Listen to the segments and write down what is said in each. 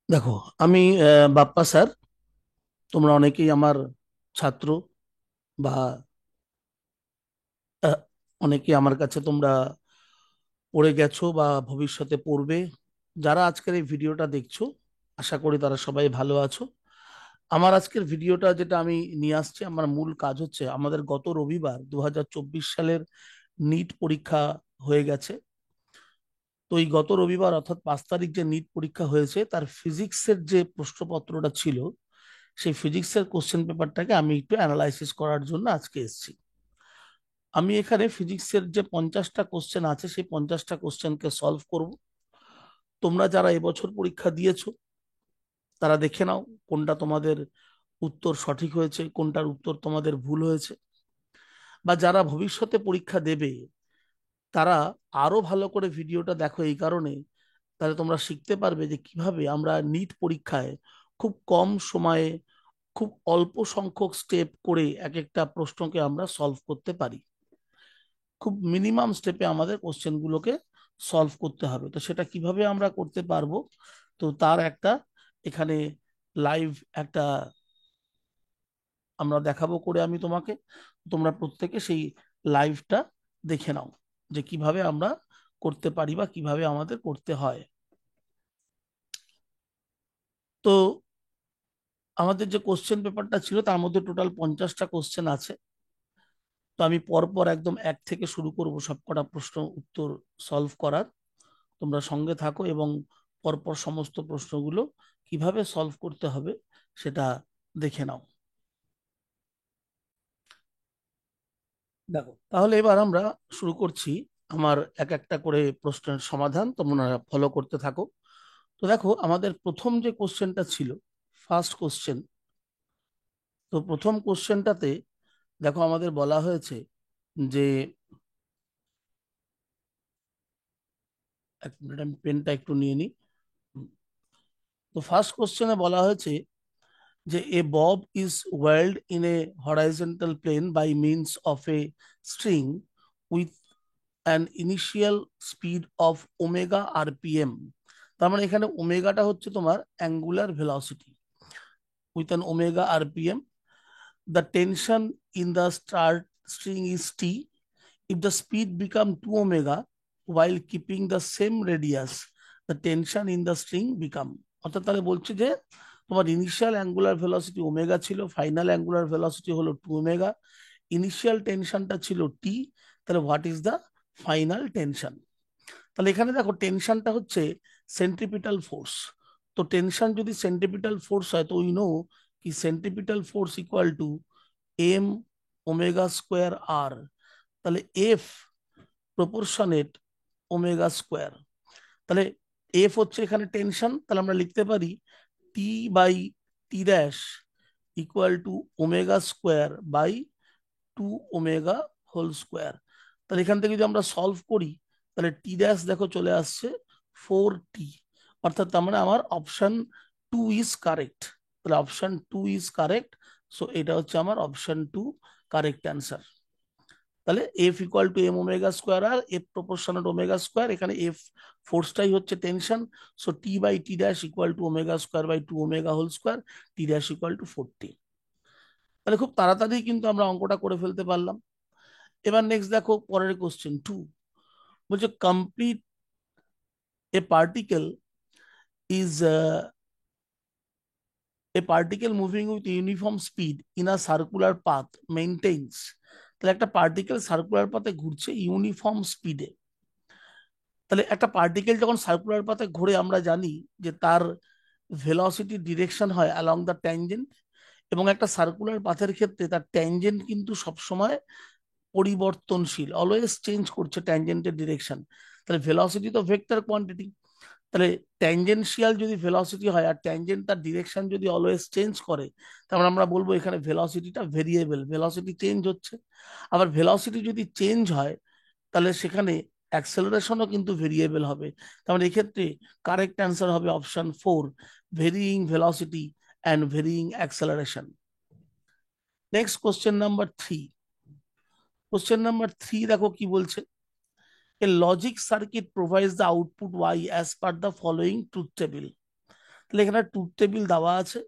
দেখো, আমি বাপ্পা স্যার। তোমরা অনেকেই আমার ছাত্র বা আহ, অনেকেই আমার কাছে তোমরা পড়ে গেছো বা ভবিষ্যতে পড়বে। যারা আজকের এই ভিডিওটা দেখছো, আশা করি তারা সবাই ভালো আছো। আমার আজকের ভিডিওটা যেটা আমি নিয়ে আসছি, আমার মূল কাজ হচ্ছে আমাদের গত রবিবার 2024 সালের নিট পরীক্ষা হয়ে গেছে। তো এই গত রবিবার অর্থাৎ 5 তারিখ যে নিট পরীক্ষা হয়েছে, তার ফিজিক্সের যে প্রশ্নপত্রটা ছিল, সেই ফিজিক্সের কোশ্চেন পেপারটাকে আমি একটু অ্যানালাইসিস করার জন্য আজকে এসেছি। আমি এখানে ফিজিক্সের যে 50টা কোশ্চেন আছে, সেই 50টা কোশ্চেনকে সলভ করব। তোমরা যারা এবছর পরীক্ষা দিয়েছো, তারা দেখে নাও কোনটা তোমাদের উত্তর সঠিক হয়েছে, কোনটার উত্তর তোমাদের ভুল হয়েছে। বা যারা ভবিষ্যতে পরীক্ষা দেবে, তারা আরো ভালো করে ভিডিওটা দেখো এই কারণে, তাহলে তোমরা শিখতে পারবে যে কিভাবে আমরা নিট পরীক্ষায় খুব কম সময়ে, খুব অল্প সংখ্যক স্টেপ করে এক একটা প্রশ্নকে আমরা সলভ করতে পারি। খুব মিনিমাম স্টেপে আমাদের কোশ্চেনগুলোকে সলভ করতে হবে। তো সেটা কিভাবে আমরা করতে পারবো, তো তার একটা এখানে লাইভ একটা আমরা দেখাবো করে আমি তোমাকে। তোমরা প্রত্যেকে সেই লাইভটা দেখে নাও যে কিভাবে আমরা করতে পারি বা কিভাবে আমাদের করতে হয়। তো আমাদের যে কোশ্চেন পেপারটা ছিল, তার মধ্যে টোটাল 50টা কোশ্চেন আছে। তো আমি পরপর একদম এক থেকে শুরু করব সবকটা প্রশ্ন উত্তর সলভ করার। তোমরা সঙ্গে থাকো এবং পরপর সমস্ত প্রশ্নগুলো কিভাবে সলভ করতে হবে সেটা দেখে নাও। দেখো, তাহলে এবার আমরা শুরু করছি আমার এক একটা করে প্রশ্নের সমাধান তোমরা ফলো করতে থাকো। তো দেখো, আমাদের প্রথম যে কোশ্চেনটা ছিল, ফার্স্ট কোশ্চেন। তো প্রথম কোশ্চেনটাতে দেখো আমাদের বলা হয়েছে যে, এক মিনিট আমি পেনটা একটু নিয়ে নিই। তো ফার্স্ট কোশ্চেনে বলা হয়েছে যে a bob is whirled in a horizontal plane by means of a string with an initial speed of omega rpm। তার মানে এখানে ওমেগাটা হচ্ছে তোমার angular velocity, with an omega rpm, the tension in the start string is t. If the speed become 2 omega while keeping the same radius, the tension in the string become। অর্থাৎ তাহলে বলছে যে তোমার ইনিশিয়াল অ্যাঙ্গুলার ভেলোসিটি ওমেগা ছিল, final angular velocity হলো 2 omega, initial টেনশনটা ছিল T, তাহলে what is the final tension. তাহলে এখানে দেখো টেনশনটা হচ্ছে সেন্ট্রিপিটাল ফোর্স। তো টেনশন যদি সেন্ট্রিপিটাল ফোর্স হয়, তো উই নো কি centripetal force equal to M omega square R. তাহলে এফ প্রপোর্শনেট ওমেগা স্কোয়ার। তাহলে এফ হচ্ছে এখানে টেনশন, তাহলে আমরা লিখতে পারি T by T dash equal to omega square by 2 omega whole square. তাহলে এখান থেকে যদি আমরা সলভ করি, তাহলে টি ড্যাশ দেখো চলে আসছে 4t। অর্থাৎ তার মানে আমার অপশন 2 ইজ কারেক্ট। তাহলে অপশন 2 ইজ কারেক্ট। সো এটা হচ্ছে আমার অপশন 2 কারেক্ট অ্যান্সার। তাহলে F equal to M omega square R F proportional omega square, এখানে এফ ফোর্সটাই হচ্ছে tension. So T by T dash equal to omega square by 2 omega whole square, T dash equal to 4t। তাহলে খুব তাড়াতাড়ি কিন্তু আমরা অঙ্কটা করে ফেলতে পারলাম। এবার নেক্সট দেখো পরের কোশ্চেন 2। বলছে complete a particle is a particle moving with uniform speed in a circular path maintains. তাহলে একটা পার্টিকেল সার্কুলার পাথে ঘুরছে ইউনিফর্ম স্পিডে। তাহলে একটা পার্টিকেল যখন সার্কুলার পাথে ঘুরে, আমরা জানি যে তার ভেলোসিটি ডিরেকশন হয় অ্যালং দ্য ট্যানজেন্ট। এবং একটা সার্কুলার পাথের ক্ষেত্রে তার ট্যানজেন্ট কিন্তু সবসময় পরিবর্তনশীল, অলওয়েজ চেঞ্জ করছে ট্যানজেন্টের ডিরেকশন। তাহলে ভেলোসিটি তো ভেক্টর কোয়ান্টিটি। তাহলে ট্যানজেনশিয়াল যদি ভেলোসিটি হয় আর ট্যানজেন্ট তার ডিরেকশন যদি অলওয়েজ চেঞ্জ করে, তাহলে আমরা বলবো এখানে ভেলোসিটিটা ভেরিয়েবল, ভেলোসিটি চেঞ্জ হচ্ছে। আবার ভেলোসিটি যদি চেঞ্জ হয়, তাহলে সেখানে অ্যাক্সেলারেশনও কিন্তু ভেরিয়েবল হবে। তার মানে এক্ষেত্রে কারেক্ট অ্যান্সার হবে option 4, varying velocity and varying acceleration. Next question number 3। Question number 3 দেখো কি বলছে। A logic circuit provides the output y as per the following truth table। তাহলে এখানে ট্রুথ টেবিল দেওয়া আছে,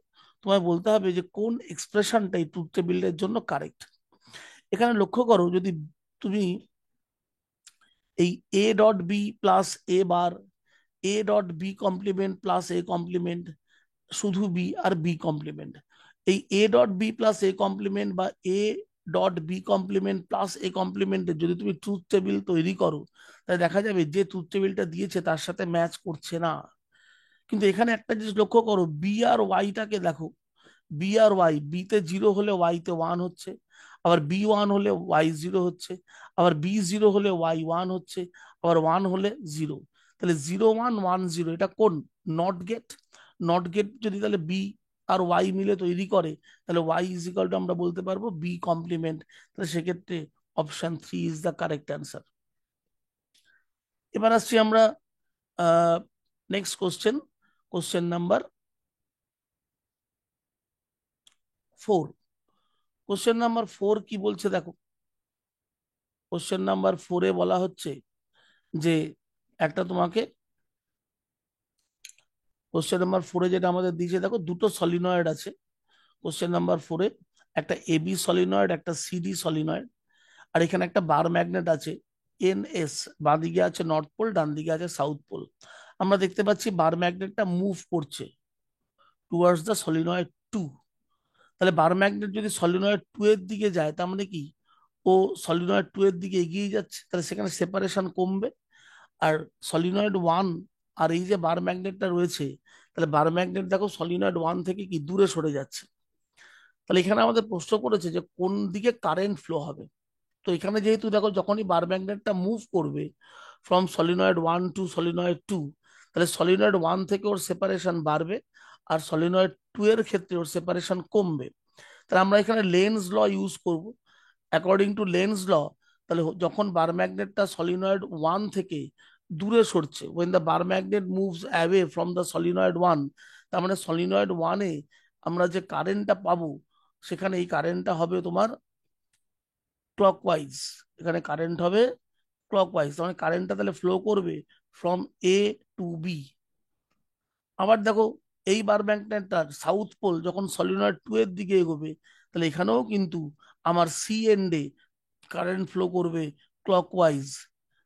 তোমায় বলতে হবে যে কোন এক্সপ্রেশনটা এই ট্রুথ টেবিলের জন্য কারেক্ট। এখানে লক্ষ্য করো, যদি তুমি এই A dot B plus A bar, A dot B complement plus A complement, শুধু বি আর বি কমপ্লিমেন্ট, এই A dot B plus A complement বা A dot B complement plus A কমপ্লিমেন্টের যদি তুমি ট্রুথ টেবিল তৈরি করো, তাহলে দেখা যাবে যে ট্রুথ টেবিলটা দিয়েছে তার সাথে ম্যাচ করছে না। কিন্তু এখানে একটা জিনিস লক্ষ্য করো, বি আর ওয়াইটাকে দেখো, বি আর ওয়াই, বি তে 0 হলে ওয়াই তে 1 হচ্ছে, আবার বি 1 হলে ওয়াই 0 হচ্ছে, আবার বি 0 হলে ওয়াই 1 হচ্ছে, আবার 1 হলে 0। তাহলে 0 1 1 0, এটা কোন? Not get. নট গেট যদি তাহলে বি আর ওয়াই মিলে তৈরি করে, তাহলে ওয়াই ইজ ইকাল টু আমরা বলতে পারবো বি কমপ্লিমেন্ট। তাহলে সেক্ষেত্রে option 3 is the correct answer. এবার আসছি আমরা next question, question number 4। Question number 4 কি বলছে দেখো, কোশ্চেন নাম্বার 4-এ বলা হচ্ছে যে একটা তোমাকে, কোশ্চেন নাম্বার 4-এ যেটা আমাদের দিয়েছে দেখো, দুটো সলিনয়েড আছে কোশ্চেন নাম্বার 4-এ, একটা এবি সলিনয়েড, একটা সিডি সলিনয়েড, আর এখানে একটা বার ম্যাগনেট আছে এনএস, বাঁ দিকে আছে নর্থ পোল, ডান দিকে আছে সাউথ পোল। আমরা দেখতে পাচ্ছি বার ম্যাগনেটটা মুভ করছে টুয়ার্ডস দ্য সলিনয়েড 2। তাহলে বার ম্যাগনেট যদি সলিনয়েড 2 এর দিকে যায়, তার মানে কি ও সলিনয়েড 2 এর দিকে এগিয়ে যাচ্ছে, তাহলে সেখানে সেপারেশন কমবে। আর সলিনয়েড 1 আর এই যে বার ম্যাগনেটটা রয়েছে, তাহলে বার ম্যাগনেট দেখো সলিনয়েড 1 থেকে কি দূরে সরে যাচ্ছে। তাহলে এখানে আমাদের প্রশ্ন করেছে যে কোন দিকে কারেন্ট ফ্লো হবে। তো এখানে যেহেতু দেখো যখনই বার ম্যাগনেটটা মুভ করবে ফ্রম সলিনয়েড 1 টু সলিনয়েড 2, তাহলে সলিনয়েড 1 থেকে ওর সেপারেশন বাড়বে, আর সলিনয়েড 2 এর ক্ষেত্রে ওর সেপারেশন কমবে। তাহলে আমরা এখানে লেন্স ল ইউজ করব। অ্যাকর্ডিং টু লেন্স ল, তাহলে যখন বার ম্যাগনেটটা সলিনয়েড 1 থেকে দূরে সরছে, when the bar magnet moves away from the solenoid 1, তার মানে সলিনয়েড 1-এ আমরা যে কারেন্টটা পাবো, সেখানে এই কারেন্টটা হবে তোমার ক্লকওয়াইজ। এখানে কারেন্ট হবে ক্লকওয়াইজ, মানে কারেন্টটা তাহলে ফ্লো করবে ফ্রম এ টু বি। আবার দেখো, এই বার ম্যাগনেটটার সাউথ পোল যখন সলিনয়েড 2 এর দিকে এগোবে, তাহলে এখানেও কিন্তু আমার সি এন্ডে কারেন্ট ফ্লো করবে ক্লকওয়াইজ,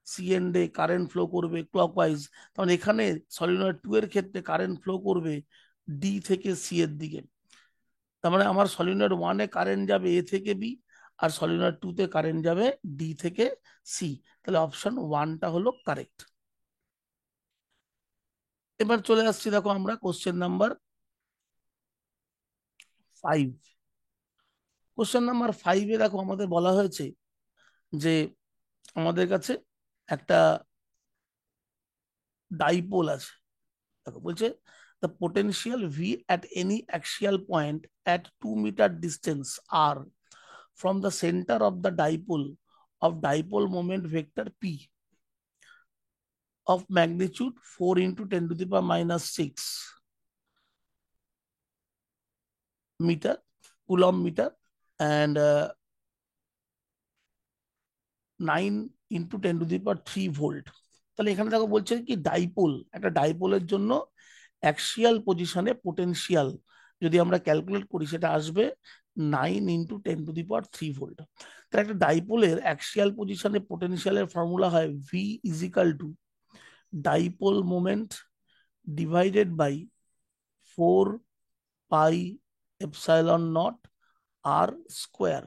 সি এন্ডে কারেন্ট ফ্লো করবে ক্লকওয়াইজ। তখন এখানে সলিনয়েড 2 এর ক্ষেত্রে কারেন্ট ফ্লো করবে ডি থেকে সি এর দিকে। তার মানে আমার সলিনয়েড 1-এ কারেন্ট যাবে এ থেকে বি, আর সলিনয়েড 2-তে কারেন্ট যাবে ডি থেকে সি। তাহলে অপশন 1টা হলো কারেক্ট। এবার চলে আসছি দেখো আমরা কোশ্চেন নাম্বার 5। কোশ্চেন নাম্বার 5-এ দেখো আমাদের বলা হয়েছে যে আমাদের কাছে একটা ডাইপোল আছে। দেখো বলছে the potential V at any axial point at 2 meter distance r from the center of the dipole of dipole moment vector P of magnitude 4 into 10 to the power minus 6 meter coulomb meter and 9 into 10 to the power 3 volt. তাহলে এখানে দেখো বলছে কি dipole, একটা ডাইপোলের জন্য axial পজিশনে potential যদি আমরা ক্যালকুলেট করি, সেটা আসবে 9 into 10 to the power 3 volt. তাহলে একটা ডাইপোলের অ্যাক্সিয়াল পজিশনে পোটেনশিয়ালের ফর্মুলা হয় V is equal to dipole moment divided by 4 pi epsilon naught R square,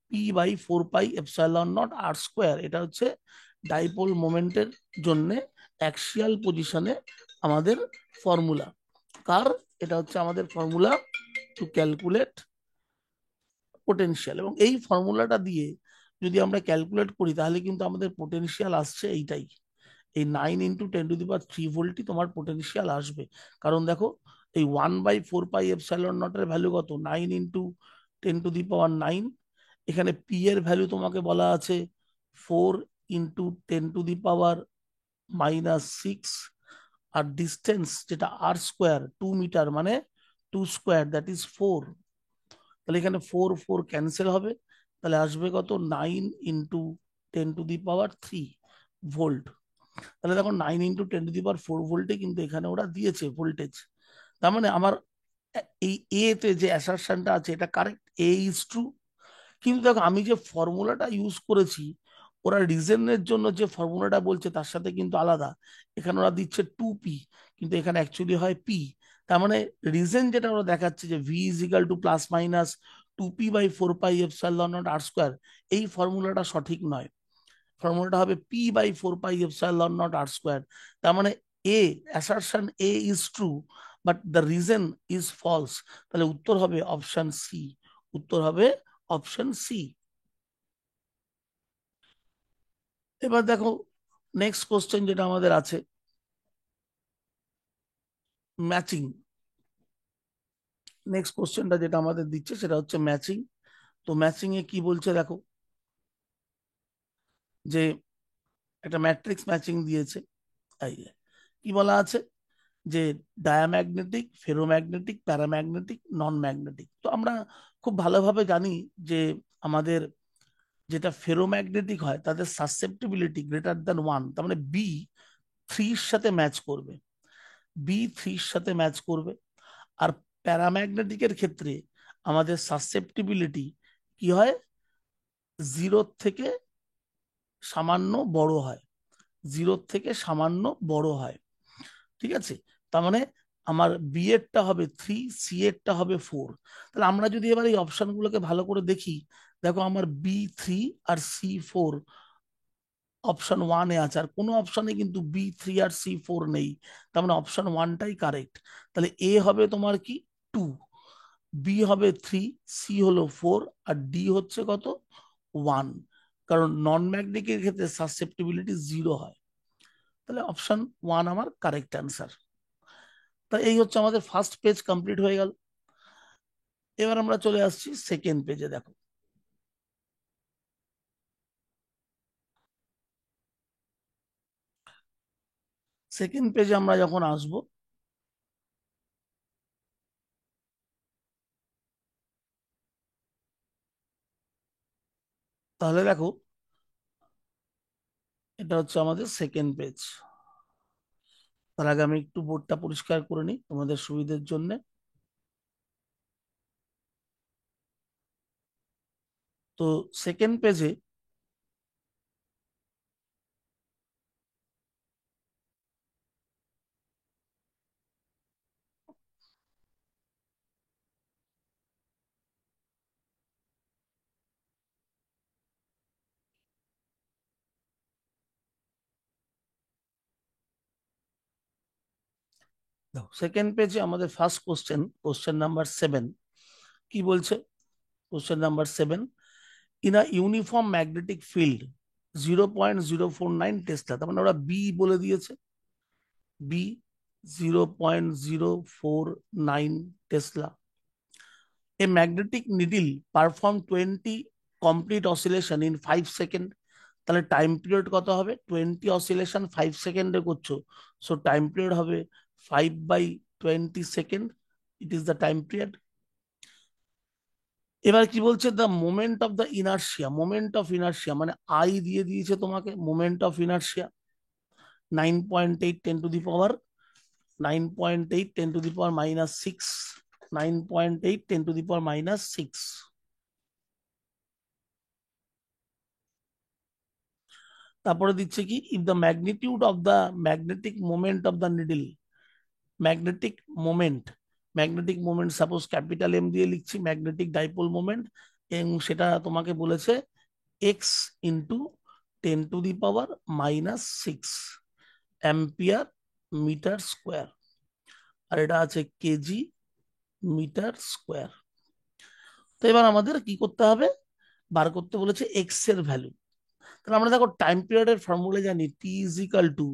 P by 4 pi epsilon naught R square. এটা হচ্ছে ডাইপোল মোমেন্টের জন্য অ্যাক্সিয়াল পজিশনে আমাদের ফর্মুলা। কার? এটা হচ্ছে আমাদের ফর্মুলা টু ক্যালকুলেট পোটেনশিয়াল। এবং এই ফর্মুলাটা দিয়ে যদি আমরা ক্যালকুলেট করি, তাহলে কিন্তু আমাদের পোটেনশিয়াল আসছে এইটাই, এই 9 into 10 to the power 3 ভোল্টই তোমার পোটেনশিয়াল আসবে। কারণ দেখো, এই 1/4 পাই এপসাইলন নটের ভ্যালু কত? 9 into 10 to the power 9। এখানে পি এর ভ্যালু তোমাকে বলা আছে 4 into 10 to the power -6, আর ডিস্টেন্স যেটা আর স্কোয়ার 2 মিটার, মানে 2 স্কোয়ার দ্যাট ইজ 4। তাহলে এখানে 4 4 ক্যান্সেল হবে, তাহলে আসবে কত? 9 into 10 to the power 3 volt. তাহলে দেখো 9 into 10 to the power 4 ভোল্টে কিন্তু এখানে ওরা দিয়েছে ভোল্টেজ। তার মানে আমার এই এ তে যে অ্যাসারশনটা আছে এটা কারেক্ট, এ ইজ ট্রু। কিন্তু দেখো আমি যে ফর্মুলাটা ইউজ করেছি, ওরা রিজনের জন্য যে ফর্মুলাটা বলছে তার সাথে কিন্তু আলাদা। এখানে ওরা দিচ্ছে 2p, কিন্তু এখানে অ্যাকচুয়ালি হয় p। তার মানে রিজন যেটা ওরা দেখাচ্ছে যে V is equal two plus minus 2p/4πε0 r², এই ফর্মুলাটা সঠিক নয়। ফর্মুলাটা হবে p/4πε0 r²। তার মানে A, assertion A is true but the reason is false. তাহলে উত্তর হবে অপশন সি। উত্তর হবে অপশন সি। এবার দেখো নেক্সট কোশ্চেন যেটা আমাদের আছে, ম্যাচিং। নেক্সট কোশ্চেনটা যেটা আমাদের দিচ্ছে সেটা হচ্ছে ম্যাচিং। তো ম্যাচিং এ কি বলছে দেখো, যে একটা ম্যাট্রিক্স ম্যাচিং দিয়েছে। এই যে, কি বলা আছে যে diamagnetic, ferromagnetic, paramagnetic, non magnetic. তো আমরা খুব ভালোভাবে জানি যে আমাদের যেটা ফেরোম্যাগনেটিক হয় তাদের সাসেপ্টিবিলিটি গ্রেটার দ্যান 1, তার মানে বি 3 সাথে ম্যাচ করবে। বি 3 সাথে ম্যাচ করবে। আর প্যারাম্যাগনেটিকের ক্ষেত্রে আমাদের সাসেপ্টিবিলিটি কি হয়, 0 থেকে সামান্য বড় হয়। 0 থেকে সামান্য বড় হয়। ঠিক আছে। তার মানে আমার বি এরটা হবে 3, সি এরটা হবে 4। তাহলে আমরা যদি এবার এই অপশনগুলোকে ভালো করে দেখি, দেখো আমার B3 আর C4 অপশন 1-এ আছে, আর কোনো অপশনে কিন্তু B3 আর C4 নেই। তার মানে অপশন 1টাই কারেক্ট। তাহলে এ হবে তোমার কি 2, বি হবে 3, সি হলো 4, আর ডি হচ্ছে কত 1। কারণ নন ম্যাগনেটিকের ক্ষেত্রে সাসেপ্টিবিলিটি 0 হয়। তাহলে অপশন 1 আমার কারেক্ট অ্যান্সার। তা এই হচ্ছে আমাদের ফার্স্ট পেজ কমপ্লিট হয়ে গেল। এবার আমরা চলে আসছি সেকেন্ড পেজে। দেখো সেকেন্ড পেজে আমরা যখন আসব, তাহলে দেখো এটা হচ্ছে আমাদের সেকেন্ড পেজ। তার আগে আমি একটু বোর্ডটা পরিষ্কার করে নিই তোমাদের সুবিধের জন্য। তো সেকেন্ড পেজে সেকেন্ড পেজে আমাদের ফার্স্ট কোশ্চেন, কোশ্চেন নাম্বার 7, কি বলছে? Question number 7, in a uniform magnetic field 0.049 tesla. তার মানে ওরা বি বলে দিয়েছে, B 0.049 tesla. A magnetic needle perform 20 complete oscillation in 5 second. তাহলে টাইম পিরিয়ড কত হবে? 20 অসিলেশন 5 সেকেন্ডে করছো, সো টাইম পিরিয়ড হবে 5/20 second. It is the time period. এবার কি বলছে? The moment of the inertia. Moment of inertia মানে আই দিয়ে দিয়েছে তোমাকে। Moment of inertia 9.8 × 10⁻, 9.8 × 10⁻⁻6, 9.8 × 10⁻⁻6। তারপরে দিচ্ছে কি, if the magnitude of the magnetic moment of the needle. Magnetic moment, magnetic moment suppose capital M দিয়ে লিখছি, ম্যাগনেটিক ডাইপোল মোমেন্ট, এবং সেটা তোমাকে বলেছে x × 10⁻⁻6 অ্যাম্পিয়ার মিটার স্কোয়ার। আর এটা আছে কেজি মিটার স্কোয়ার। তো এবার আমাদের কি করতে হবে? বার করতে বলেছে এক্স এর ভ্যালু। তাহলে আমরা দেখো টাইম পিরিয়ডের ফর্মুলা জানি, টি ইজ ইকাল টু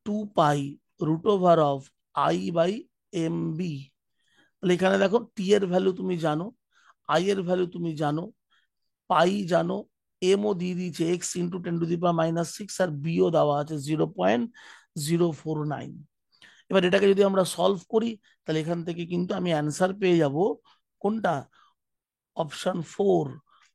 2π√I/mb। তাহলে এখানে দেখো টি এর ভ্যালু তুমি জানো, আই এর ভ্যালু তুমি জানো, পাই জানো, এম ও দিয়ে দিয়েছে x × 10⁻⁻6, আর বিও দেওয়া আছে 0.049। এবার এটাকে যদি আমরা সলভ করি, তাহলে এখান থেকে কিন্তু আমি অ্যান্সার পেয়ে যাব কোনটা? Option 4,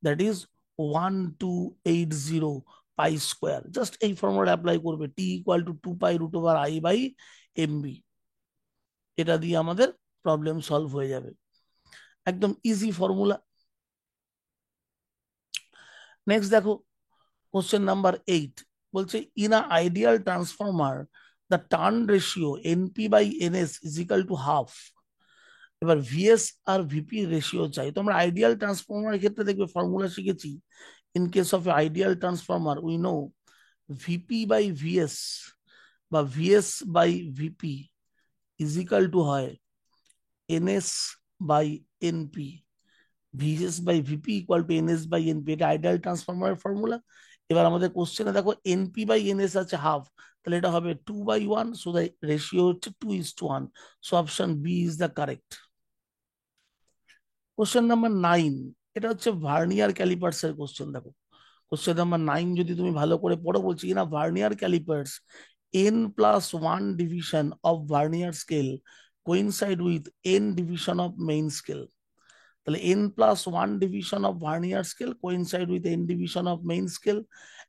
that is 1280 pi square. Just এই ফর্মুলা অ্যাপ্লাই করবে, টি ইকুয়াল টু 2π√I/mb। এটা দিয়ে আমাদের প্রবলেম সলভ হয়ে যাবে। একদম ইজি ফর্মুলা। নেক্সট দেখো কোশ্চেন নাম্বার 8 বলছে in a ideal transformer the turn ratio NP by NS is equal to half. এবার ভিএস আর ভিপি রেশিও চাই। তো আমরা আইডিয়াল ট্রান্সফরমারের ক্ষেত্রে দেখবে ফর্মুলা শিখেছি, in case of ideal transformer we know VP by VS বা VS by VP is equal to হয় NS by NP. VS by VP equal to NS by NP, এটা আইডিয়াল ট্রান্সফরমারের ফর্মুলা। এবার আমাদের কোশ্চেনে দেখো এনপি বাই এনএস আছে half, তাহলে এটা হবে 2/1, সো দ্য রেশিও হচ্ছে 2:1। So option B is the correct. Question number 9, এটা হচ্ছে ভার্নিয়ার ক্যালিপার্স এর কোশ্চেন। দেখো কোশ্চেন নাম্বার 9 যদি তুমি ভালো করে পড়ো, বলছি না vernier calipers n+1 division of vernier scale coincide with n division of main scale। তাহলে n+1 division of vernier scale coincide with n division of main scale,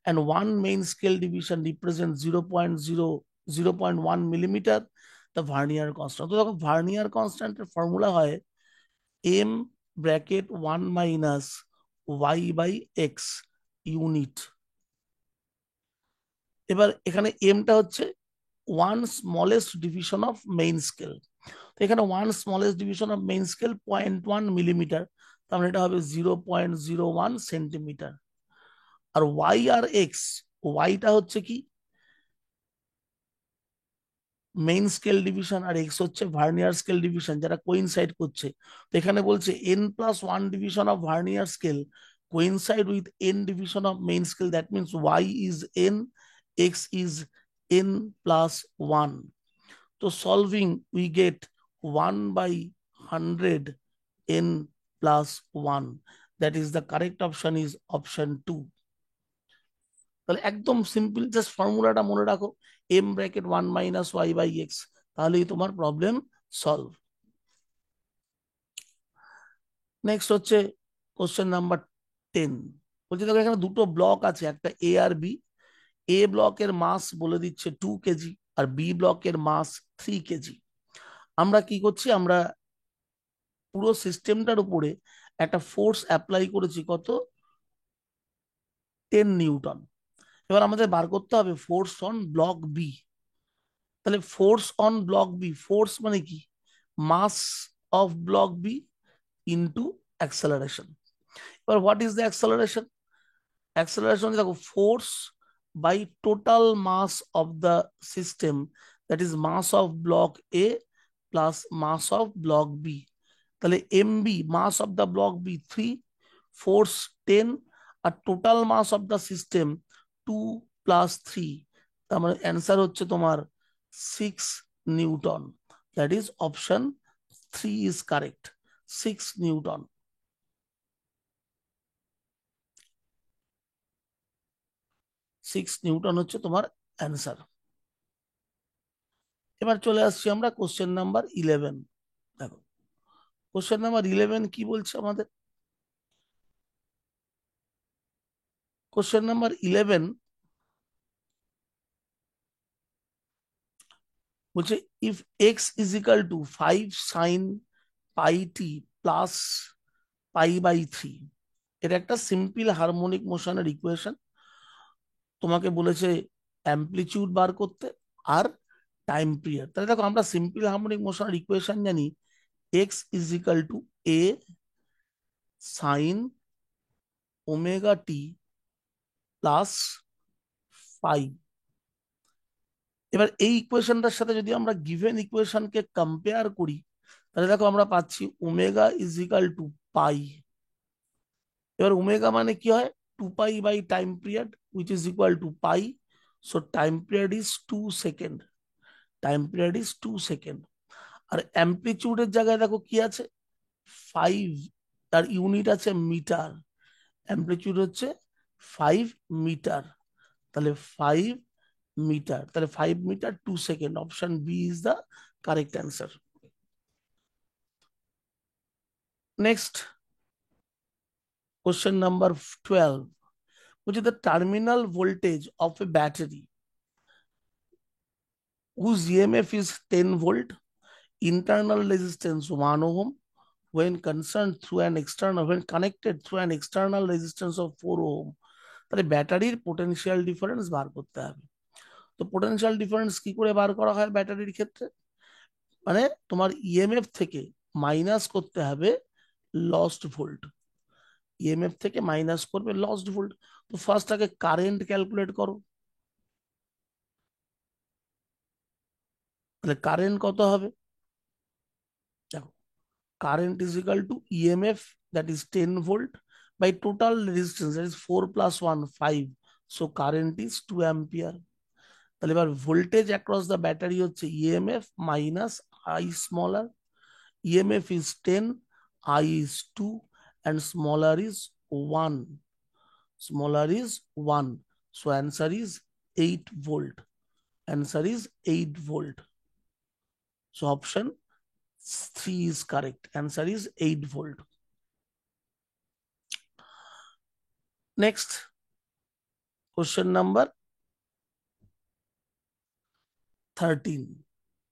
and one main scale division represents 0.1 millimeter the vernier constant। তো দেখো vernier কনস্ট্যান্টের formula হয় m bracket 1 minus y by X unit. এবার এখানে এমটা হচ্ছে one smallest division of main scale. তো এখানে one smallest division of main scale 0.1 millimetre, তার মানে এটা হবে 0.01 সেন্টিমিটার। আর ওয়াই আর এক্স, ওয়াইটা হচ্ছে কি মেইন স্কেল ডিভিশন আর এক্স হচ্ছে ভার্নিয়ার স্কেল ডিভিশন, যারা কোইনসাইড করছে। তো এখানে বলছে n+1 division of vernier scale coincide with n division of main scale, that means y is n, x is n+1। তো solving we get 1/100 n+1, that is the correct option is option 2। তাহলে একদম simple, just ফর্মুলাটা মনে রাখো, M bracket 1 minus Y by X, তাহলেই তোমার problem solve. Next হচ্ছে question number 10, বলছে দেখো এখানে দুটো ব্লক আছে, একটা এ আর বি। এ ব্লকের মাস বলে দিচ্ছে 2 কেজি আর বি ব্লকের মাস 3 কেজি। আমরা কি করছি, আমরা পুরো সিস্টেমটার উপরে একটা ফোর্স অ্যাপ্লাই করেছি, কত 10 নিউটন। এবার আমাদের বার করতে হবে ফোর্স অন ব্লক বি। তাহলে force on block B, force মানে কি mass of block B into acceleration. এবার what is the acceleration? Acceleration দেখো force by total mass of the system, that is mass of block A plus mass of block B. তাহলে M B mass of the block B 3, force 10, আর total mass of the system 2 + 3, তার মানে answer হচ্ছে তোমার 6 Newton. That is option 3 is correct, 6 Newton. 6 Newton হচ্ছে তোমার answer. এবার চলে আসছি আমরা কোশ্চেন নাম্বার 11। দেখো কোশ্চেন নাম্বার 11 কি বলছে আমাদের। কোশ্চেন নাম্বার 11 বলছে if X is equal to 5 sin πt plus π/3, এটা একটা সিম্পল হারমোনিক মোশনের ইকুয়েশন। তোমাকে বলেছে অ্যামপ্লিচিউড বার করতে আর টাইম পিরিয়ড। তাহলে দেখো আমরা সিম্পল হারমোনিক মোশনের ইকুয়েশন জানি, x is equal two A sine omega t plus 5। এবার এই ইকুয়েশনটার সাথে যদি আমরা গিভেন ইকুয়েশনকে কম্পেয়ার করি, তাহলে দেখো আমরা পাচ্ছি omega is equal to pi. এবার ওমেগা মানে কি হয়, 2π time period which is equal to pi. So time period is 2 second, time period is 2 second. আর অ্যামপ্লিচিউডের জায়গায় দেখো কি আছে 5, তার ইউনিট আছে মিটার, অ্যামপ্লিচিউড হচ্ছে 5 মিটার। তাহলে 5 মিটার, তাহলে 5 metre 2 second, option B is the correct answer. Next question number 12, which is the terminal voltage of a battery whose EMF is 10 volt internal resistance 1 ohm when connected through an external resistance of 4 ohm, তাহলে ব্যাটারির potential difference বার করতে হবে। তো potential difference কি করে বার করা হয় ব্যাটারির ক্ষেত্রে? মানে তোমার ইএমএফ থেকে মাইনাস করতে হবে লস্ট ভোল্ট, ইএমএফ থেকে মাইনাস করবে লস্ট ভোল্ট। তো ফার্স্ট আগে কারেন্ট ক্যালকুলেট করো, তাহলে কারেন্ট কত হবে? দেখো, current is equal to EMF, that is 10 volt, by total resistance, that is 4 plus 1 5, so current is 2 ampere। তাহলে এবার voltage across the battery হচ্ছে EMF minus I smaller, EMF is 10, I is 2 and smaller is 1, smaller is 1, so answer is 8 volt, answer is 8 volt, so option 3 is correct, answer is 8 volt। Next, question number 13।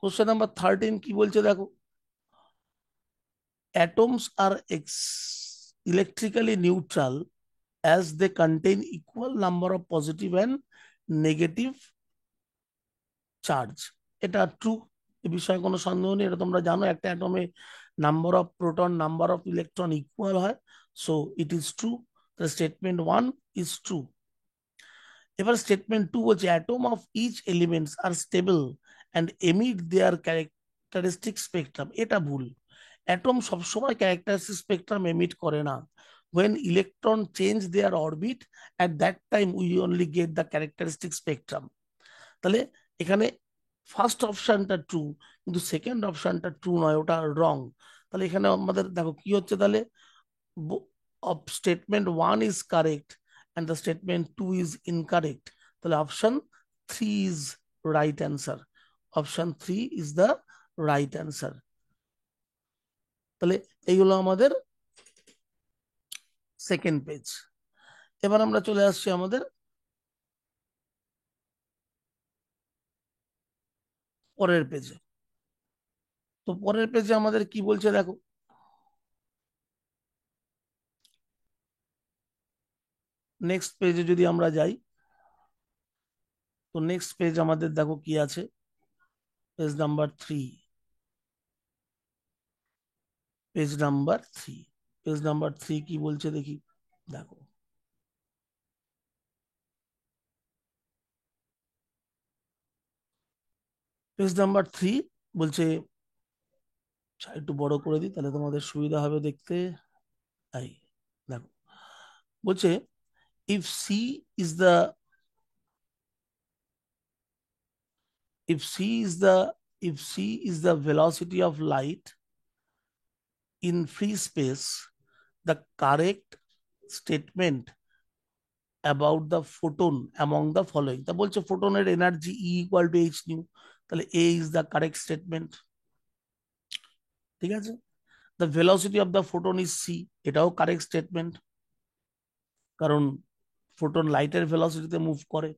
Question number 13 কি বলছে দেখো, atoms are electrically neutral as they contain equal number of positive and negative charge। এটা true, এ বিষয়ে কোনো সন্দেহ নেই, এটা তোমরা জানো একটা অ্যাটমে number of proton number of electron equal হয়, so it is true, the statement 1 is true. এবার স্টেটমেন্ট 2 বলছে atom of each elements are stable and emit their characteristic spectrum. এটা ভুল, অ্যাটম সবসময় ক্যারেক্টারিস্টিক স্পেকট্রাম এমিট করে না। when electron change their orbit, at that time we only get the characteristic spectrum। তাহলে এখানে first অপশনটা true, কিন্তু second অপশনটা ট্রু নয়, ওটা রং। তাহলে এখানে আমাদের দেখো কি হচ্ছে, তাহলে statement 1 is correct and the statement 2 is incorrect, তাহলে option 3 is right answer, option 3 is the right answer। তাহলে এই হলো আমাদের সেকেন্ড পেজ। এবার আমরা চলে আসছি আমাদের পরের পেজে। তো পরের পেজে আমাদের কি বলছে দেখো, নেক্সট পেজে যদি আমরা যাই, তো নেক্সট পেজ আমাদের দেখো কি আছে, page number 3, page number 3, page number 3 কি বলছে দেখি, দেখো পেজ নাম্বার 3 বলছে, একটু বড় করে দিই তাহলে তোমাদের সুবিধা হবে দেখতে। এই দেখো, বলছে if c is the if c is the if c is the velocity of light in free space, the correct statement about the photon among the following। তা বলছে ফোটনের energy E equal to h nu, তাহলে A is the correct statement, ঠিক আছে। the velocity of the photon is c, এটাও correct statement, কারণ photon লাইটের ভেলোসিটিতে move করে।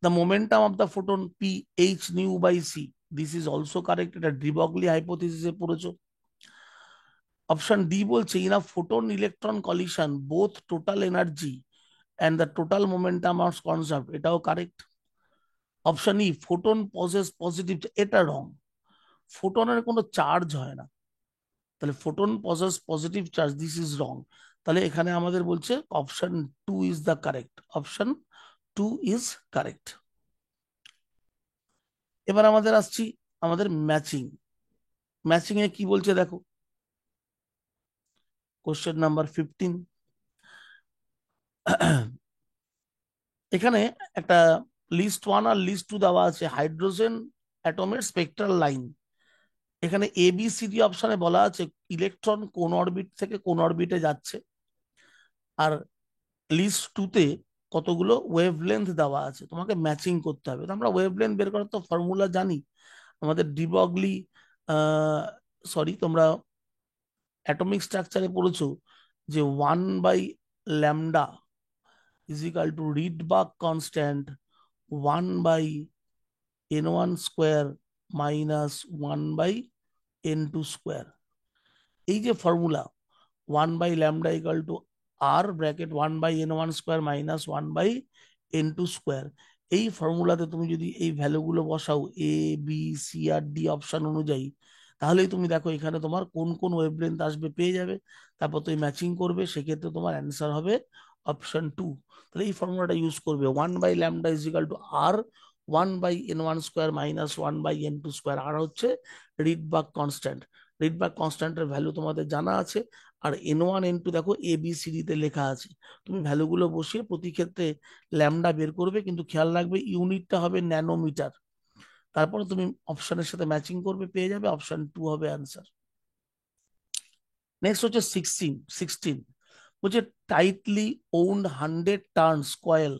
the momentum of the photon p h nu by c, this is also correct, এটা ডিবগলি হাইপোথিসিসে পড়েছো। Option D বলছে in a photon electron collision both total energy and the total momentum are conserved, এটাও correct. Option E photon possess positive, এটা wrong, ফোটনের কোনো charge হয় না, তাহলে photon possess positive charge, this is wrong. তাহলে এখানে আমাদের বলছে option 2 is the correct, option 2 is correct. এবার আমাদের আসছি আমাদের ম্যাচিং। ম্যাচিং এ কি বলছে দেখো, কোশ্চেন নাম্বার 15। এখানে একটা লিস্ট 1 আর লিস্ট 2 দেওয়া আছে হাইড্রোজেন অ্যাটমের স্পেকট্রাল লাইন। এখানে এ বি সি ডি অপশনে বলা আছে ইলেকট্রন কোন অরবিট থেকে কোন অরবিটে যাচ্ছে, আর লিস্ট 2 তে কতগুলো ওয়েভলেন্থ দেওয়া আছে, তোমাকে ম্যাচিং করতে হবে। তো আমরা ওয়েভলেন্থ বের করার তো ফর্মুলা জানি, আমাদের ডিবগলি, সরি তোমরা অ্যাটমিক স্ট্রাকচারে পড়েছো যে 1/λ is equal to Rydberg constant 1/n1 square minus 1/n2 n2 square. এই যে formula 1/λ equal to R bracket 1/n1 square minus 1/n2 square, এই ফর্মুলাতে তুমি যদি এই ভ্যালুগুলো বসাও এ বি সি আর ডি অপশন অনুযায়ী, তাহলেই তুমি দেখো এখানে তোমার কোন কোন ওয়েভলেন্থ আসবে পেয়ে যাবে। তারপর তুমি ম্যাচিং করবে, সেক্ষেত্রে তোমার অ্যান্সার হবে অপশন 2। তাহলে এই ফর্মুলাটা ইউজ করবে, 1/λ is equal to R 1/n1 square minus 1/n2 square. R হচ্ছে রিডবার্গ কনস্ট্যান্ট। রিডবার্গ কনস্ট্যান্টের ভ্যালু তোমাদের জানা আছে। আর n1 n2 দেখো এ বি সি ডি তে লেখা আছে। তুমি ভ্যালুগুলো বসিয়ে প্রতি ক্ষেত্রে ল্যামডা বের করবে, কিন্তু খেয়াল রাখবে ইউনিটটা হবে ন্যানোমিটার। তারপরে তুমি অপশনের সাথে ম্যাচিং করবে, পেয়ে যাবে অপশন 2 হবে অ্যান্সার। নেক্সট হচ্ছে 16 বলছে টাইটলি ওন্ড 100 টার্নস কয়েল।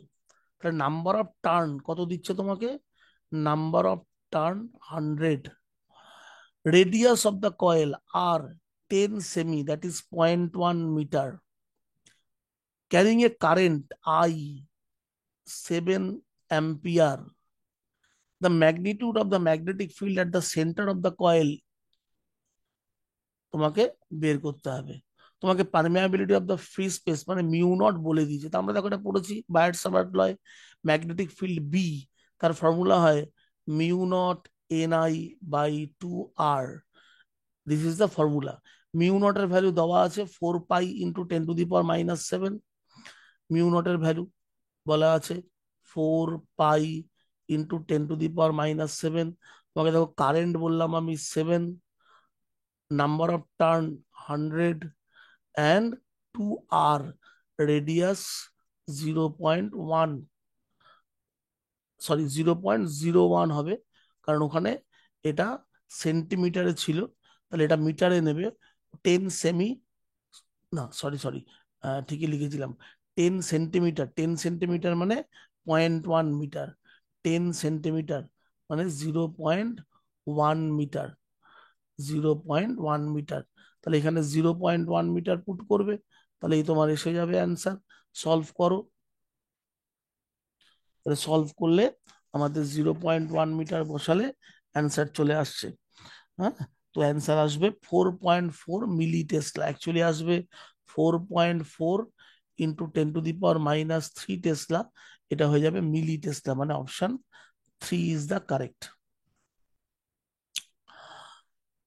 তাহলে নাম্বার অফ টার্ন কত দিচ্ছে তোমাকে? Number of turn 100। Radius of the coil R 10 semi, that is 0.1 meter, carrying a current I 7 ampere. The magnitude of the magnetic field at the center of the coil তোমাকে বের করতে হবে। তোমাকে permeability of the free space মানে mu not বলে দিয়েছে। তো আমরা দেখো এটা পড়েছি Biot Savart law, magnetic field B, তার ফর্মুলা হয় mu naught NI by 2 R. This is the formula. Mu নটের ভ্যালু দেওয়া আছে 4 পাই ইন্টু 10⁻⁷। মিউ নটের ভ্যালু বলা আছে 4 পাই ইন্টু 10⁻⁷। তোমাকে দেখো কারেন্ট বললাম আমি 7, নাম্বার অফ টার্ন 100, অ্যান্ড 2 আর, রেডিয়াস 0.1, সরি 0.01 হবে, কারণ ওখানে এটা সেন্টিমিটারে ছিল, তাহলে এটা মিটারে নেবে। 10 সেমি, না সরি সরি, ঠিকই লিখেছিলাম, 10 সেন্টিমিটার। 10 সেন্টিমিটার মানে 0.1 মিটার। 10 সেন্টিমিটার মানে 0.1 মিটার। 0.1 মিটার, তাহলে এখানে 0.1 মিটার পুট করবে, তাহলে এই তোমার এসে যাবে অ্যান্সার। সলভ করো, তাহলে সলভ করলে আমাদের 0.1 মিটার বসালে অ্যান্সার চলে আসছে। হ্যাঁ, তো অ্যান্সার আসবে 4.4 মিলি টেসলা। অ্যাকচুয়ালি আসবে 4.4 × 10⁻³ টেসলা। এটা হয়ে যাবে মিলি টেসলা, মানে অপশন 3 ইজ দ্য কারেক্ট।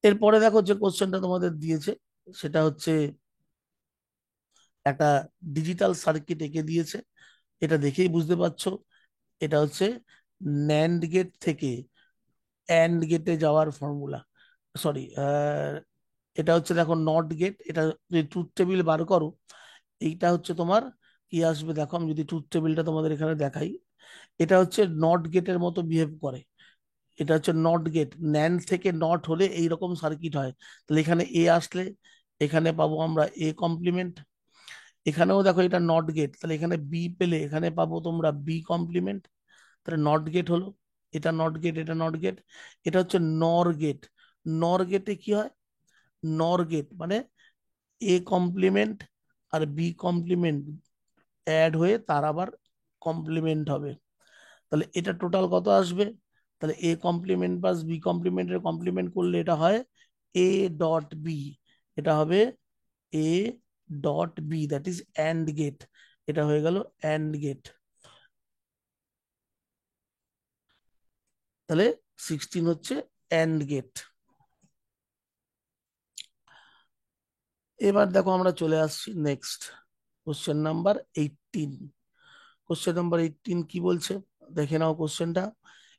এরপরে দেখো যে কোশ্চেনটা তোমাদের দিয়েছে সেটা হচ্ছে একটা ডিজিটাল সার্কিট এঁকে দিয়েছে। এটা দেখেই বুঝতে পারছো এটা হচ্ছে ন্যান্ড গেট থেকে অ্যান্ড গেটে যাওয়ার ফর্মুলা। সরি, এটা হচ্ছে দেখো নট গেট। এটা যদি ট্রুথ টেবিল বার করো, এইটা হচ্ছে তোমার কি আসবে দেখো, আমি যদি ট্রুথ টেবিলটা তোমাদের এখানে দেখাই, এটা হচ্ছে নট গেটের মতো বিহেভ করে। এটা হচ্ছে নট গেট, ন্যান্ড থেকে নট হলে এইরকম সার্কিট হয়। তাহলে এখানে এ আসলে এখানে পাবো আমরা এ কমপ্লিমেন্ট। এখানেও দেখো এটা নট গেট, তাহলে এখানে বি পেলে এখানে পাবো তোমরা বি কমপ্লিমেন্ট। তাহলে নট গেট হলো, এটা নট গেট, এটা নট গেট। এটা হচ্ছে নর গেট। নর গেটে কি হয়? নর গেট মানে এ কমপ্লিমেন্ট আর বি কমপ্লিমেন্ট অ্যাড হয়ে তার আবার কমপ্লিমেন্ট হবে। তাহলে এটা টোটাল কত আসবে? তাহলে এ কমপ্লিমেন্ট প্লাস বি কমপ্লিমেন্টের কমপ্লিমেন্ট করলে এটা হয় এ ডট বি। এটা হবে A dot B, that is and gate. এটা হয়ে গেল অ্যান্ড গেট। তাহলে 16 হচ্ছে অ্যান্ড গেট। এবার দেখো আমরা চলে আসছি next question number 18। Question number 18 কি বলছে দেখে নাও কোশ্চেনটা।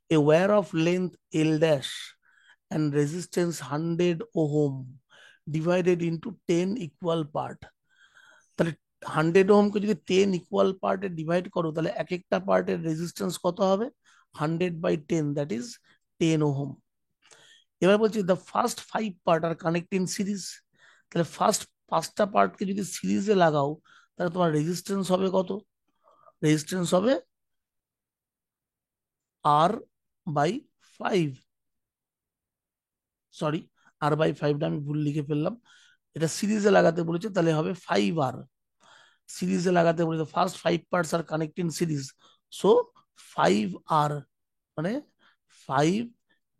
A wire of length L dash and resistance 100 ohm divided into 10 equal part. তাহলে 100 ওহমকে যদি 10 ইকুয়াল পার্টে ডিভাইড করো, তাহলে এক একটা পার্টের রেজিস্ট্যান্স কত হবে? 100/10, দ্যাট ইজ 10 ওহম। এবার বলছি the first 5 part are connect in series. তাহলে ফার্স্ট 5টা পার্টকে যদি সিরিজে লাগাও, তাহলে তোমার রেজিস্ট্যান্স হবে কত? রেজিস্ট্যান্স হবে R/5। সরি, R/5টা আমি ভুল লিখে ফেললাম। এটা সিরিজে লাগাতে বলেছে, তাহলে হবে 5R। সিরিজে লাগাতে বলেছে, first 5 parts are connect in series, so 5R মানে 5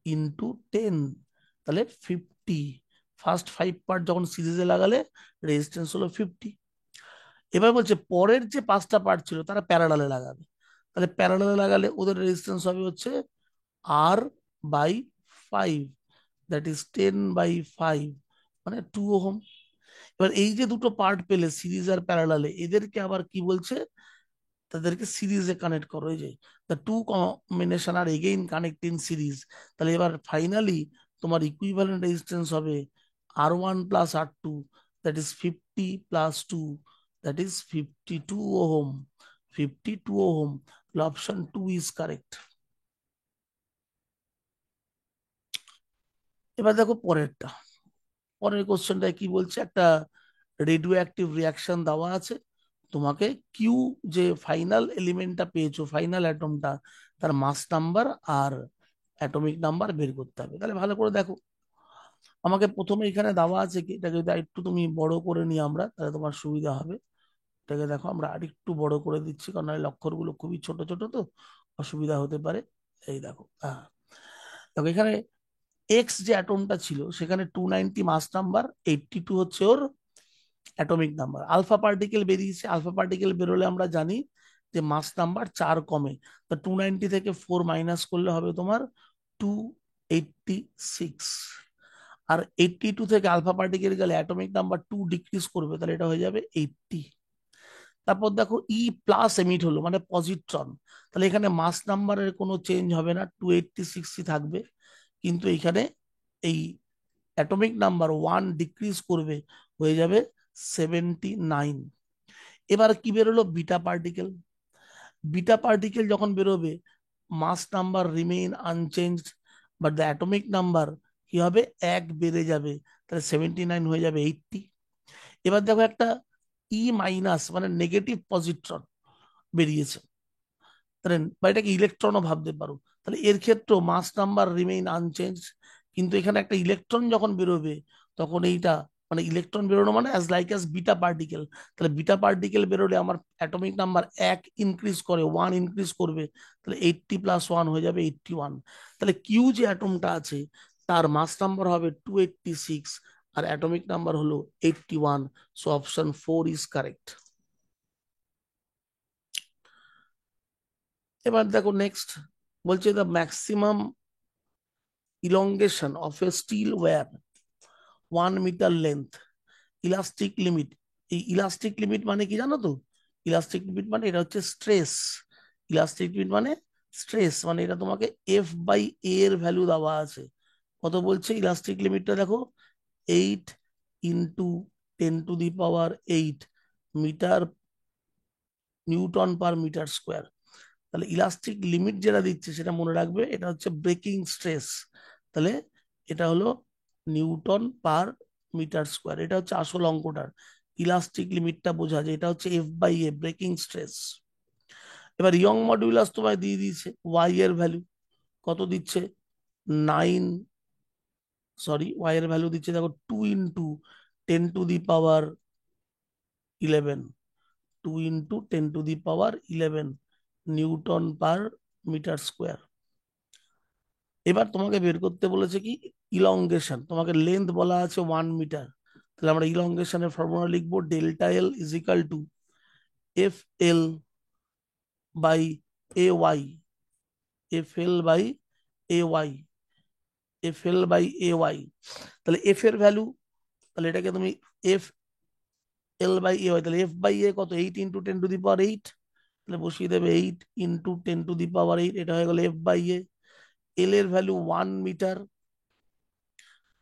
× 10, তাহলে 50, ফার্স্ট 5 পার্ট যখন সিরিজে লাগালে রেজিস্ট্যান্স হলো 50। এবার বলছে পরের যে 5টা পার্ট ছিল তারা প্যারালালে লাগাবে, তাহলে প্যারালালে লাগালে ওদের রেজিস্ট্যান্স হবে হচ্ছে R/5, দ্যাট ইজ 10/5, মানে 2 ওহম। এবার এই যে দুটো পার্ট পেলে সিরিজ আর প্যারালালে, এদেরকে আবার কি বলছে, তাদেরকে সিরিজে কানেক্ট করো, এই যে the two combination are again connect in series. তাহলে এবার ফাইনালি তোমার ইকুইভ্যালেন্ট রেজিস্ট্যান্স হবে R1 + R2, that is 50 + 2, that is 52 ohm. 52 ohm, option 2 is correct. এবার দেখো পরেরটা, পরের কোশ্চেনটা কি বলছে, একটা রেডিও অ্যাক্টিভ রিয়াকশন দেওয়া আছে, তোমাকে কিউ যে ফাইনাল এলিমেন্টটা পেয়েছো, ফাইনাল অ্যাটমটা, তার মাস নাম্বার আর অ্যাটমিক নাম্বার বের করতে হবে। তাহলে ভালো করে দেখো, আমাকে প্রথমে এখানে দেওয়া আছে কি, এটাকে যদি একটু তুমি বড় করে নিই আমরা, তাহলে তোমার সুবিধা হবে। এটাকে দেখো আমরা আরেকটু বড় করে দিচ্ছি, কারণ এই অক্ষরগুলো খুবই ছোট ছোট, তো অসুবিধা হতে পারে। এই দেখো, হ্যাঁ দেখো এখানে এক্স যে অ্যাটমটা ছিল সেখানে 290 মাস নাম্বার, 82 হচ্ছে ওর অ্যাটমিক নাম্বার। আলফা পার্টিকেল বেরিয়েছে, আলফা পার্টিকেল বেরোলে আমরা জানি যে মাস নাম্বার 4 কমে, তো 290 থেকে 4 মাইনাস করলে হবে তোমার 286। আর 82 থেকে আলফা পার্টিকেল গেলে অ্যাটমিক নাম্বার 2 ডিক্রিজ করবে, তাহলে এটা হয়ে যাবে 80। তারপর দেখো E+ এমিট হলো মানে পজিট্রন, তাহলে এখানে মাস নাম্বারের কোনো চেঞ্জ হবে না, 286 থাকবে, কিন্তু এখানে এই অ্যাটমিক নাম্বার 1 ডিক্রিজ করবে, হয়ে যাবে 79। এবার কি বেরোলো, বিটা পার্টিকেল। বিটা পার্টিকেল যখন বেরোবে, mass number remain unchanged, but the atomic number কি হবে, 1 বেড়ে যাবে, তাহলে 79 হয়ে যাবে 80। এবার দেখো একটা E- মানে নেগেটিভ পজিট্রন বেরিয়েছে, তাহলে বা এটাকে ইলেকট্রনও ভাবতে পারো, তাহলে এর ক্ষেত্রেও মাস নাম্বার রিমেইন আনচেঞ্জ, কিন্তু এখানে একটা ইলেকট্রন যখন বেরোবে, তখন এইটা মানে ইলেকট্রন বেরোনো মানে as like as beta particle, তাহলে বিটা পার্টিকেল বেরোলে আমার অ্যাটমিক নাম্বার 1 ইনক্রিজ করে, 1 ইনক্রিজ করবে, তাহলে 80 + 1 হয়ে যাবে 81। তাহলে কিউ যে অ্যাটমটা আছে তার মাস নাম্বার হবে 286, আর অ্যাটমিক নাম্বার হলো 81, সো অপশন 4 ইজ কারেক্ট। এবার দেখো নেক্সট, বলছে the maximum elongation of a steel wire 1 metre length, elastic limit. এই ইলাস্টিক লিমিট মানে কি জানো তো, ইলাস্টিক লিমিট মানে এটা হচ্ছে স্ট্রেস, ইলাস্টিক লিমিট মানে স্ট্রেস, মানে এটা তোমাকে F/A এর ভ্যালু দেওয়া আছে। কত বলছে ইলাস্টিক লিমিটটা দেখো, 8 × 10⁸ মিটার, Newton/m²। তাহলে ইলাস্টিক লিমিট যেটা দিচ্ছে সেটা মনে রাখবে, এটা হচ্ছে ব্রেকিং স্ট্রেস, তাহলে এটা হলো Newton/m², এটা হচ্ছে আসল অঙ্কটার, ইলাস্টিক লিমিটটা বোঝা যায়, এটা হচ্ছে F/A ব্রেকিং স্ট্রেস। এবার ইয়ং মডুলাস তোমায় দিয়ে দিয়েছে, ওয়াই এর ভ্যালু কত দিচ্ছে, 9, সরি ওয়াই এর ভ্যালু দিচ্ছে দেখো 2 × 10⁻11, 2 × 10⁻11 Newton/m²। এবার তোমাকে বের করতে বলেছে কি, ইলংগেশন, তোমাকে লেন্থ বলা আছে 1 মিটার, তাহলে আমরা ইলংগেশনের ফর্মুলা লিখবো, delta L is equal two FL/AY, FL/AY, FL/AY। তাহলে এফ এর ভ্যালু, তাহলে এটাকে তুমি FL/AY, তাহলে F/A কত, 8 × 10⁸, তাহলে বসিয়ে দেবে 8 × 10⁸, এটা হয়ে গেল F/A। এল এর ভ্যালু 1 মিটার,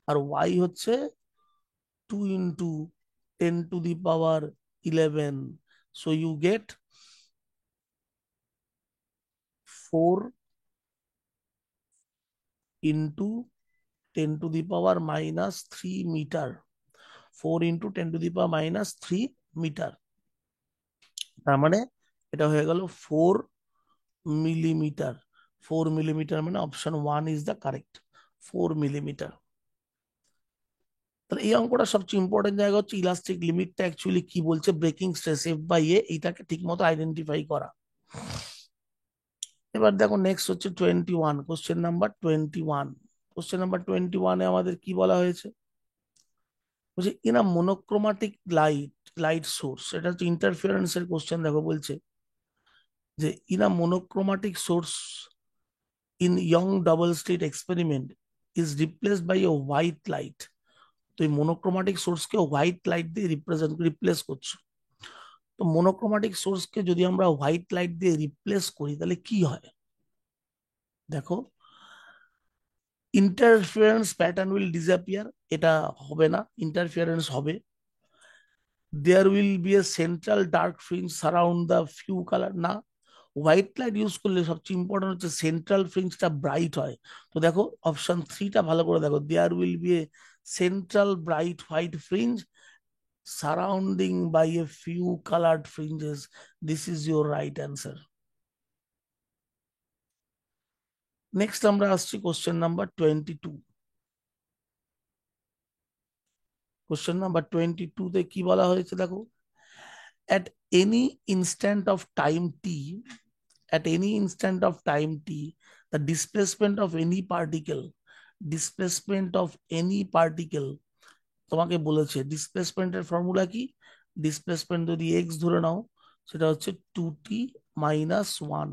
আর ওয়াই হচ্ছে 2 × 10⁻11, so you get 4 × 10⁻³ metre, 4 × 10⁻³ metre, তার মানে এটা হয়ে গেল 4 মিলিমিটার। 4 মিলিমিটার মানে option 1 is the correct, 4 millimetre. তাহলে এই অঙ্কটা সবচেয়ে ইম্পর্টেন্ট জায়গা হচ্ছে ইলাস্টিক লিমিটটা অ্যাকচুয়ালি কি বলছে, ব্রেকিং স্ট্রেস F/A, এইটাকে ঠিক মতো আইডেন্টিফাই করা। এবার দেখো নেক্সট হচ্ছে 21, কোশ্চেন নাম্বার 21। কোশ্চেন নাম্বার 21-এ আমাদের কি বলা হয়েছে, বলছে in a monochromatic light source, এটা হচ্ছে ইন্টারফিয়ারেন্সের কোশ্চেন। দেখো বলছে যে in a monochromatic source in Young double slit experiment is replaced by a white light. তো এই মোনোক্রোমাটিক সোর্সকে হোয়াইট লাইট দিয়ে রিপ্লেস করছো। তো মোনোক্রোমাটিক সোর্সকে যদি আমরা হোয়াইট লাইট দিয়ে রিপ্লেস করি তাহলে কি হয়? দেখো, ইন্টারফিয়ারেন্স প্যাটার্ন উইল ডিসঅ্যাপিয়ার, এটা হবে না, ইন্টারফিয়ারেন্স হবে। There will be a central dark fringe surround the few colour, না, হোয়াইট লাইট ইউজ করলে সবচেয়ে ইম্পর্টেন্ট হচ্ছে সেন্ট্রাল ফ্রিঞ্জটা ব্রাইট হয়। তো দেখো অপশন 3টা ভালো করে দেখো, there will be a central bright white fringe surrounding by a few coloured fringes, this is your right answer. Next আমরা আসছি কোশ্চেন নাম্বার 22। কোশ্চেন নাম্বার 22-তে কি বলা হয়েছে দেখো, at any instant of time t, at any instant of time t, the displacement of any particle, displacement of any particle, তোমাকে বলেছে ডিসপ্লেসমেন্টের ফর্মুলা কি, ডিসপ্লেসমেন্ট যদি এক্স ধরে নাও সেটা হচ্ছে 2t minus 1,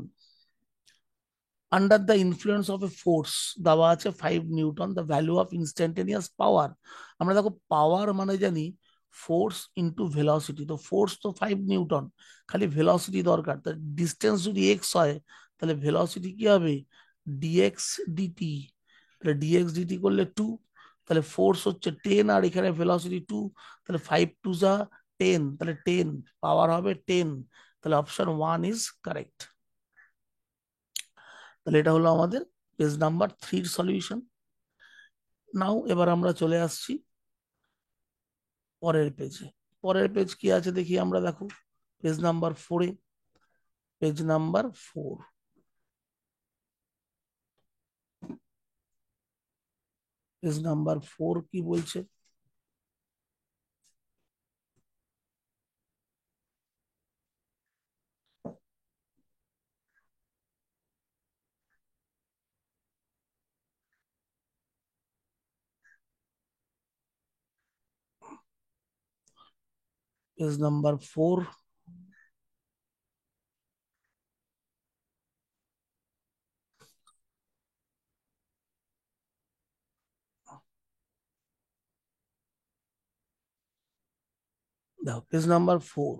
under the influence of a force দেওয়া আছে 5 newton, the value of instantaneous power. আমরা দেখো পাওয়ার মানে জানি ফোর্স ইন্টু ভেলোসিটি, তো ফোর্স তো 5 নিউটন, খালি ভেলোসিটি দরকার। তার ডিস্টেন্স যদি এক্স হয় তাহলে ভেলোসিটি কি হবে, ডিএক্স ডিটি। তাহলে ডিএক্স ডিটি করলে 2, তাহলে ফোর্স হচ্ছে 10 আর এখানে ভেলোসিটি 2, তাহলে 5 2 যা 10, তাহলে 10 পাওয়ার হবে 10। তাহলে অপশন 1 ইজ কারেক্ট। তাহলে এটা হলো আমাদের পেজ নাম্বার 3-র সলিউশন। নাও এবার আমরা চলে আসছি পরের পেজে। পরের পেজ কি আছে দেখি আমরা, দেখো পেজ নাম্বার 4-এ, পেজ নাম্বার 4, পেজ নাম্বার 4 কি বলছে, পেজ নাম্বার 4, দেখো page number 4,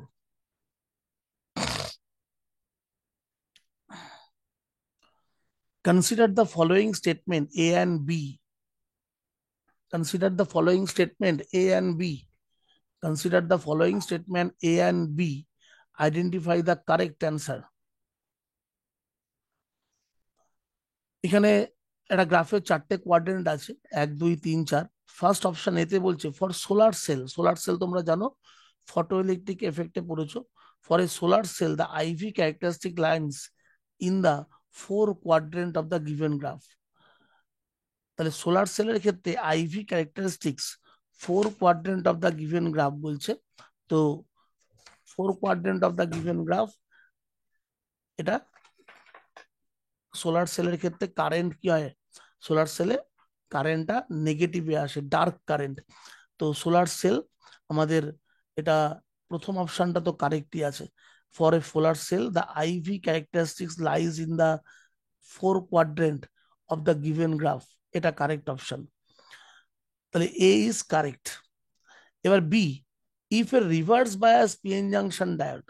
consider the following statement A and B, consider the following statement A and B, consider the following statement A and B, identify the correct answer। এখানে একটা গ্রাফের 4টে quadrant আছে, 1 2 3 4। First option এতে বলছে for solar cell, solar cell তোমরা জানো photo electric এফেক্টে পড়েছো, for a solar cell the IV characteristic lines in the 4 quadrant of the given graph. তাহলে সোলার সেলের ক্ষেত্রে IV characteristics 4 quadrant of the given graph বলছে। তো 4 quadrant of the given graph, এটা সোলার সেলের ক্ষেত্রে কারেন্ট কি হয়, সোলার সেলে কারেন্টটা নেগেটিভে আসে, ডার্ক কারেন্ট। তো সোলার সেল আমাদের এটা প্রথম অপশনটা তো কারেক্টই আছে। For a solar cell the IV characteristics lies in the 4 quadrant of the given graph, এটা কারেক্ট অপশন। তাহলে এ ইজ কারেক্ট। এবার B, if a reverse bias PN junction diode,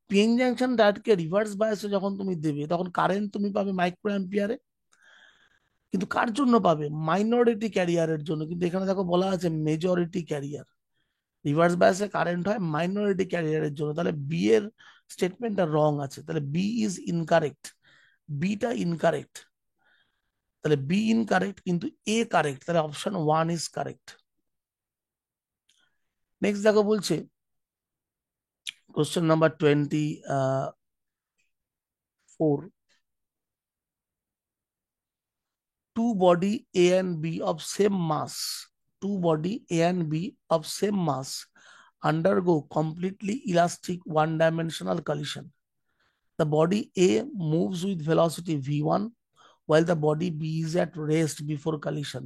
PN junction ডায়োডকে রিভার্স বায়াসে যখন তুমি দেবে তখন current তুমি পাবে মাইক্রো অ্যাম্পিয়ারে, কিন্তু কার জন্য পাবে, মাইনরিটি ক্যারিয়ারের জন্য। কিন্তু এখানে দেখো বলা আছে মেজরিটি ক্যারিয়ার, রিভার্স বায়াসে কারেন্ট হয় মাইনরিটি ক্যারিয়ারের জন্য। তাহলে বি এর স্টেটমেন্টটা রং আছে, তাহলে বি ইজ ইনকারেক্ট, বিটা ইনকারেক্ট। তাহলে বি ইনকারেক্ট কিন্তু এ কারেক্ট, তাহলে অপশন 1 ইজ কারেক্ট। নেক্সট দেখো বলছে question number 24, two body A and B of same mass, two body A and B of same mass undergo completely elastic one-dimensional collision. The body A moves with velocity v1 while the body B is at rest before collision.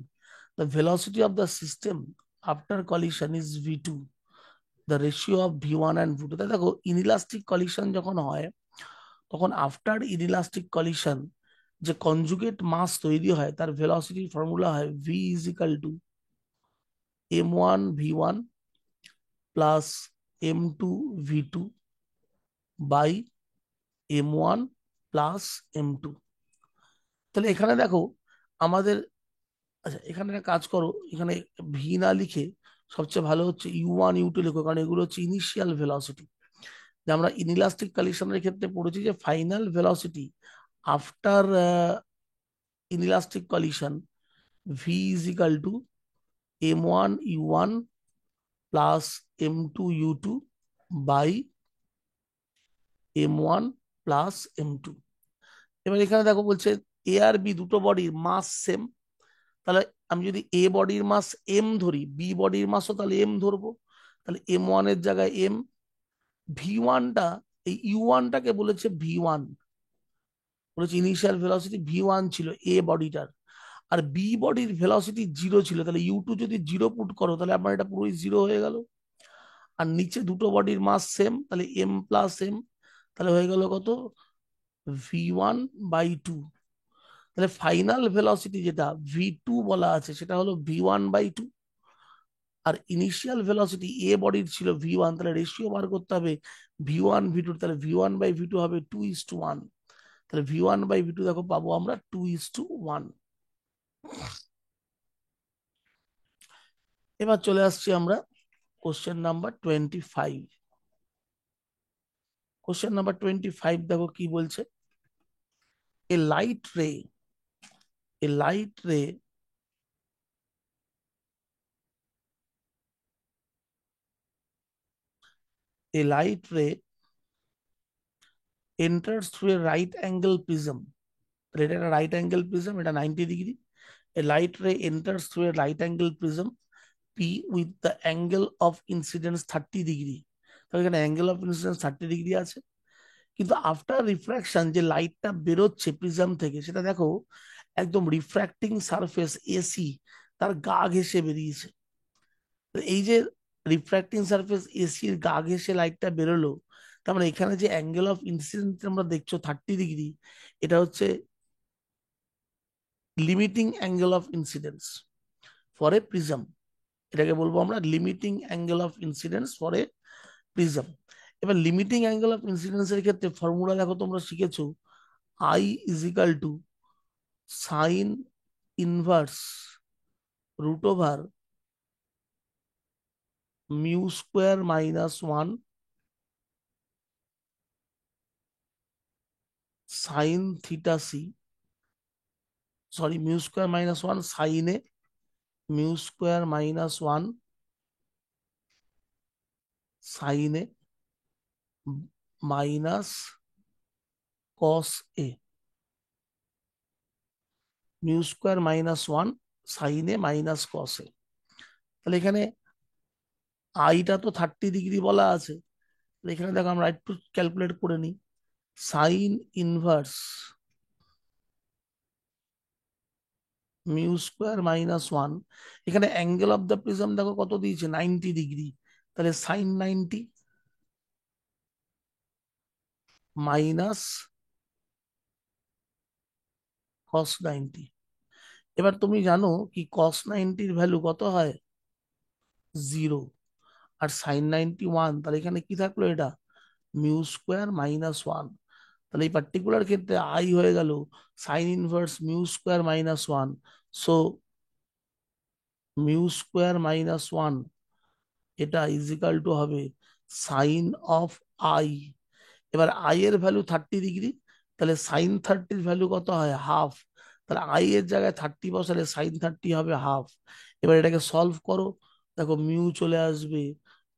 The velocity of the system after collision is V2. The ratio of V1 and V2. তাই দেখো inelastic collision যখন হয় তখন after inelastic collision যে conjugate mass তৈরি হয় তার ভেলোসিটির ফর্মুলা হয় V is equal to m1 v1 plus m2 v2 by m1 plus m2। তাহলে এখানে দেখো আমাদের, আচ্ছা এখানে একটা কাজ করো, এখানে ভি না লিখে সবচেয়ে ভালো হচ্ছে u1 u2 লিখো, কারণ এগুলো হচ্ছে ইনিশিয়াল ভেলোসিটি। যে আমরা ইনইলাস্টিক কলিশনের ক্ষেত্রে পড়েছি যে final velocity after inelastic collision V is equal to m1 u1 plus m2 u2 by m1 plus m2। এবার এখানে দেখো বলছে এ আর বি দুটো বডির মাস সেম, তাহলে আমি যদি এ বডির মাস এম ধরি, বি বডির মাসও তাহলে এম ধরবো, তাহলে m1 এর জায়গায় এম। ভি ওয়ানটা, এই ইউ ওয়ানটাকে বলেছে ভি ওয়ান, বলেছে ইনিশিয়াল ভেলোসিটি ভি ওয়ান ছিল এ বডিটার, আর বি বডির ভেলোসিটি জিরো ছিল, তাহলে ইউ টু যদি জিরো পুট করো তাহলে আমার এটা পুরোই জিরো হয়ে গেল। আর নিচে দুটো বডির মাস সেম, তাহলে এম প্লাস এম, তাহলে হয়ে গেল কত, v1/2। তাহলে ফাইনাল ভেলোসিটি যেটা v2 বলা আছে সেটা হলো v1/2। আর ইনিশিয়াল ভেলোসিটি এ বডির ছিল v1, তাহলে রেশিও বার করতে হবে v1/v2, তাহলে v1/v2 হবে 2:1। তাহলে v1/v2 দেখো পাবো আমরা 2:1। এবার চলে আসছি আমরা কোশ্চেন নাম্বার 25। কোশ্চেন নাম্বার 25 দেখো কি বলছে, এ লাইট রে, এ লাইট রে a light ray enters through a right angle prism। এটা একটা রাইট অ্যাঙ্গেল প্রিজম, এটা 90 degree. A light ray enters through a right angle prism P with the angle of incidence 30 degree. তাহলে এখানে angle of incidence 30 degree আছে, কিন্তু after refraction যে লাইটটা বেরোচ্ছে প্রিজম থেকে সেটা দেখো একদম রিফ্র্যাক্টিং সারফেস এসি তার গা ঘেঁষে বেরিয়েছে। এই যে রিফ্র্যাক্টিং সারফেস এসির গা ঘেঁষে লাইটটা বেরোলো, তার মানে এখানে যে অ্যাঙ্গেল অফ ইনসিডেন্স আমরা দেখছো 30 ডিগ্রি, এটা হচ্ছে limiting angle of incidence for a prism. এটাকে বলবো আমরা limiting angle of incidence for a prism. এবার লিমিটিং অ্যাঙ্গেল অফ ইনসিডেন্সের ক্ষেত্রে ফর্মুলা দেখো তোমরা শিখেছো, i is equal to sine inverse root over μ² - 1 sine theta c, sorry μ² - 1 sine a, μ² - 1 sine a minus cos a, μ² - 1 sine a minus cos a. তাহলে এখানে আইটা তো 30 ডিগ্রি বলা আছে, এখানে দেখো আমরা একটু ক্যালকুলেট করে নিই। সাইন ইনভার্স μ² - 1, এখানে অ্যাঙ্গেল অফ দ্য প্রিজম দেখো কত দিয়েছে 90 ডিগ্রি, তাহলে সাইন 90 মাইনাস কস 90। এবার তুমি জানো কি কস 90-র ভ্যালু কত হয়, 0। আর সাইন 91, তাহলে এখানে কি থাকলো, এটা μ²-1। তাহলে এই পার্টিকুলার ক্ষেত্রে আই হয়ে গেল সাইন ইনভার্স μ²-1। সো μ²-1 এটা ইজিক্যাল টু হবে সাইন অফ আই। এবার আই এর ভ্যালু 30 ডিগ্রি, তাহলে সাইন 30-র ভ্যালু কত হয়, হাফ। তাহলে আই এর জায়গায় 30 বসালে সাইন 30 হবে হাফ। এবার এটাকে সলভ করো, দেখো মিউ চলে আসবে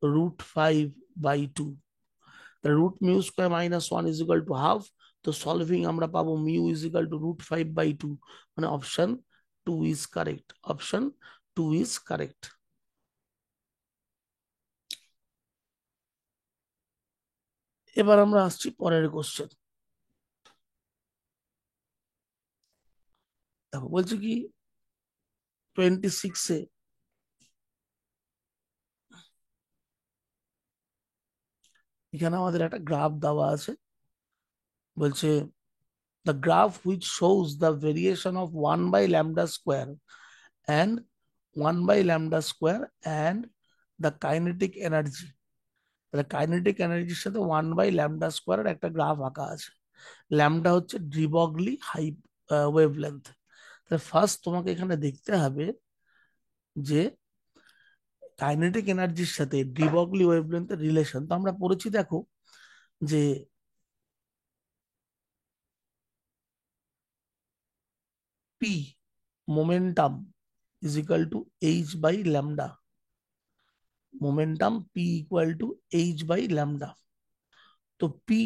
√5/2। তাহলে √μ²-1 ইজ ইকাল টু হাফ। তো সলভিং আমরা পাবো মিউ ইজ ইকাল টু √5/2, মানে option 2 is correct, option 2 is correct. এবার আমরা আসছি পরের কোশ্চেন। দেখো বলছে কি 26-এ এখানে আমাদের একটা গ্রাফ দেওয়া আছে। বলছে the graph which shows the variation of 1 by lambda square and 1 by lambda square and the kinetic energy। তাহলে কাইনেটিক এনার্জির সাথে 1 বাই ল্যামডা স্কোয়ারের একটা গ্রাফ আঁকা আছে। ল্যামডা হচ্ছে ডিবগলি হাই ওয়েভলেন্থ। তাহলে ফার্স্ট তোমাকে এখানে দেখতে হবে যে কাইনেটিক এনার্জির সাথে ডিবগলি ওয়েভলেন্থের রিলেশন তো আমরা পড়েছি। দেখো যে p momentum is equal to h by lambda. Momentum p equal to h by lambda. তো p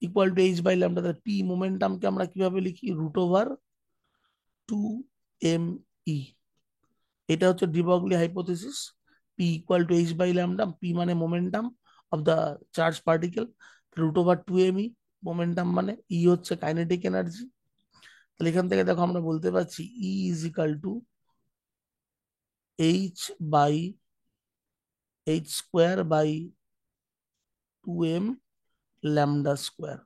equal to h by lambda, তাহলে পি মোমেন্টামকে আমরা কিভাবে লিখি? Root over 2 m e। এটা হচ্ছে de Broglie hypothesis. P equal to h by lambda, p মানে momentum of the charge particle, root over 2 m e momentum মানে ই হচ্ছে কাইনেটিক এনার্জি। তাহলে এখান থেকে দেখো আমরা বলতে পারছি e is equal to h by h square by 2m lambda square.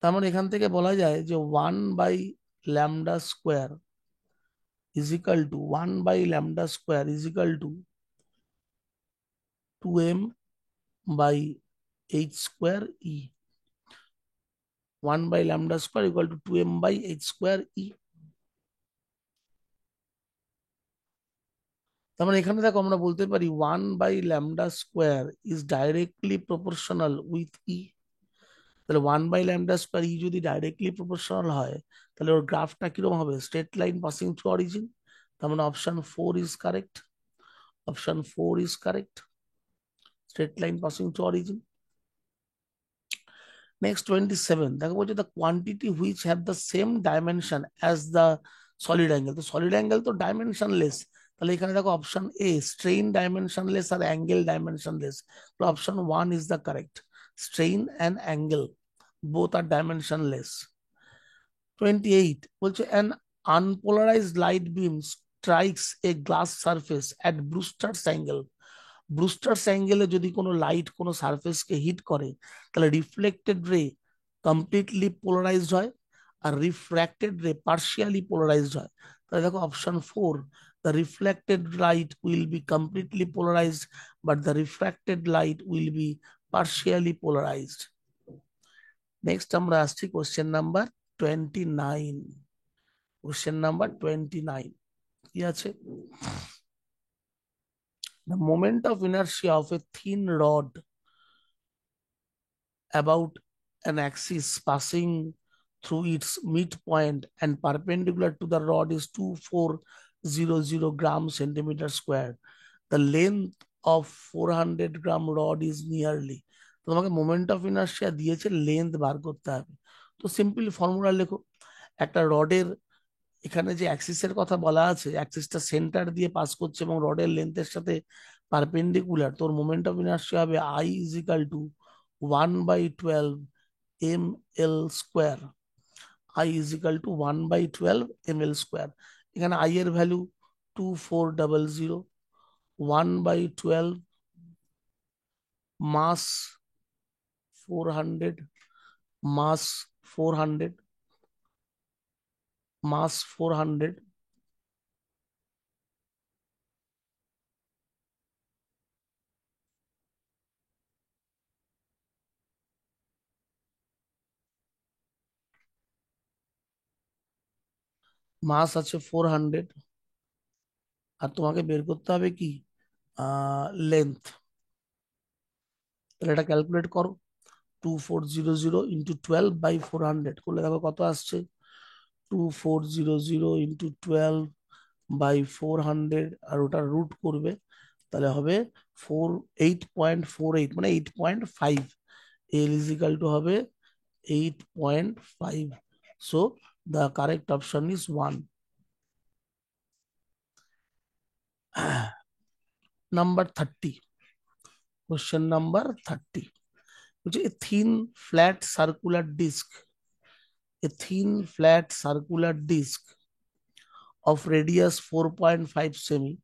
তার মানে এখান থেকে বলা যায় যে 1/λ² is equal to 1/λ² is equal to 2m/h²e। 1/λ² equal to 2m/h²e। তার মানে এখানে দেখো আমরা বলতে পারি 1/λ² is directly proportional with e. তাহলে 1/λ² ই যদি ডাইরেক্টলি প্রপোর্শনাল হয় তাহলে ওর গ্রাফটা কিরকম হবে? Straight line passing through origin. তার মানে option 4 is correct. Option 4 is correct, straight line passing through origin. Next 27 দেখো বলছে the quantity which have the same dimension as the solid angle. তো সলিড অ্যাঙ্গেল তো ডাইমেনশনলেস, তাহলে এখানে দেখো option a strain dimensionless আর অ্যাঙ্গেল ডাইমেনশনলেস। তো option 1 is the correct. Strain and angle both are dimensionless। 28 বলছে an unpolarized light beam strikes a glass surface at Brewster's angle। ব্রুস্টার্স অ্যাঙ্গেলে যদি কোনো লাইট কোনো সারফেসকে হিট করে তাহলে রিফ্লেক্টেড রে কমপ্লিটলি পোলারাইজড হয় আর রিফ্র্যাক্টেড রে পার্শিয়ালি পোলারাইজড হয়। তাহলে দেখো option 4 the reflected light will be completely polarised but the refracted light will be partially polarised. Next আমরা আসছি কোশ্চেন নাম্বার 29। কোশ্চেন নাম্বার 29 কি আছে? The moment of inertia of a thin rod about an axis passing through its midpoint and perpendicular to the rod is 2400 grams centimeter square. The length of 400 gram rod is nearly। তো তোমাকে moment of inertia দিয়েছে, length বার করতে হবে। তো simple formula লেখো। একটা রডের এখানে যে অ্যাক্সিসের কথা বলা আছে, অ্যাক্সিসটা সেন্টার দিয়ে পাস করছে এবং রডের লেন্থের সাথে পারপেন্ডিকুলার, তোর মোমেন্ট অফ ইনার্শিয়া হবে I is equal two 1/12 ml²। I is equal two 1/12 ml²। এখানে আই এর ভ্যালু 2400, 1/12, মাস 400, মাস 400, মাস 400, মাস আছে 400, আর তোমাকে বের করতে হবে কি? লেন্থ। তাহলে এটা ক্যালকুলেট করো। 2400 ইন্টু 12/400 করলে দেখো কত আসছে। 2400 ইন্টু 12/400 আর ওটা রুট করবে, তাহলে হবে 8.48 মানে 8.5। এল ইজ ইকাল টু হবে 8.5। So the correct option is 1। Number 30, question number 30 which is a thin flat circular disc a thin flat circular disc of radius 4.5 semi.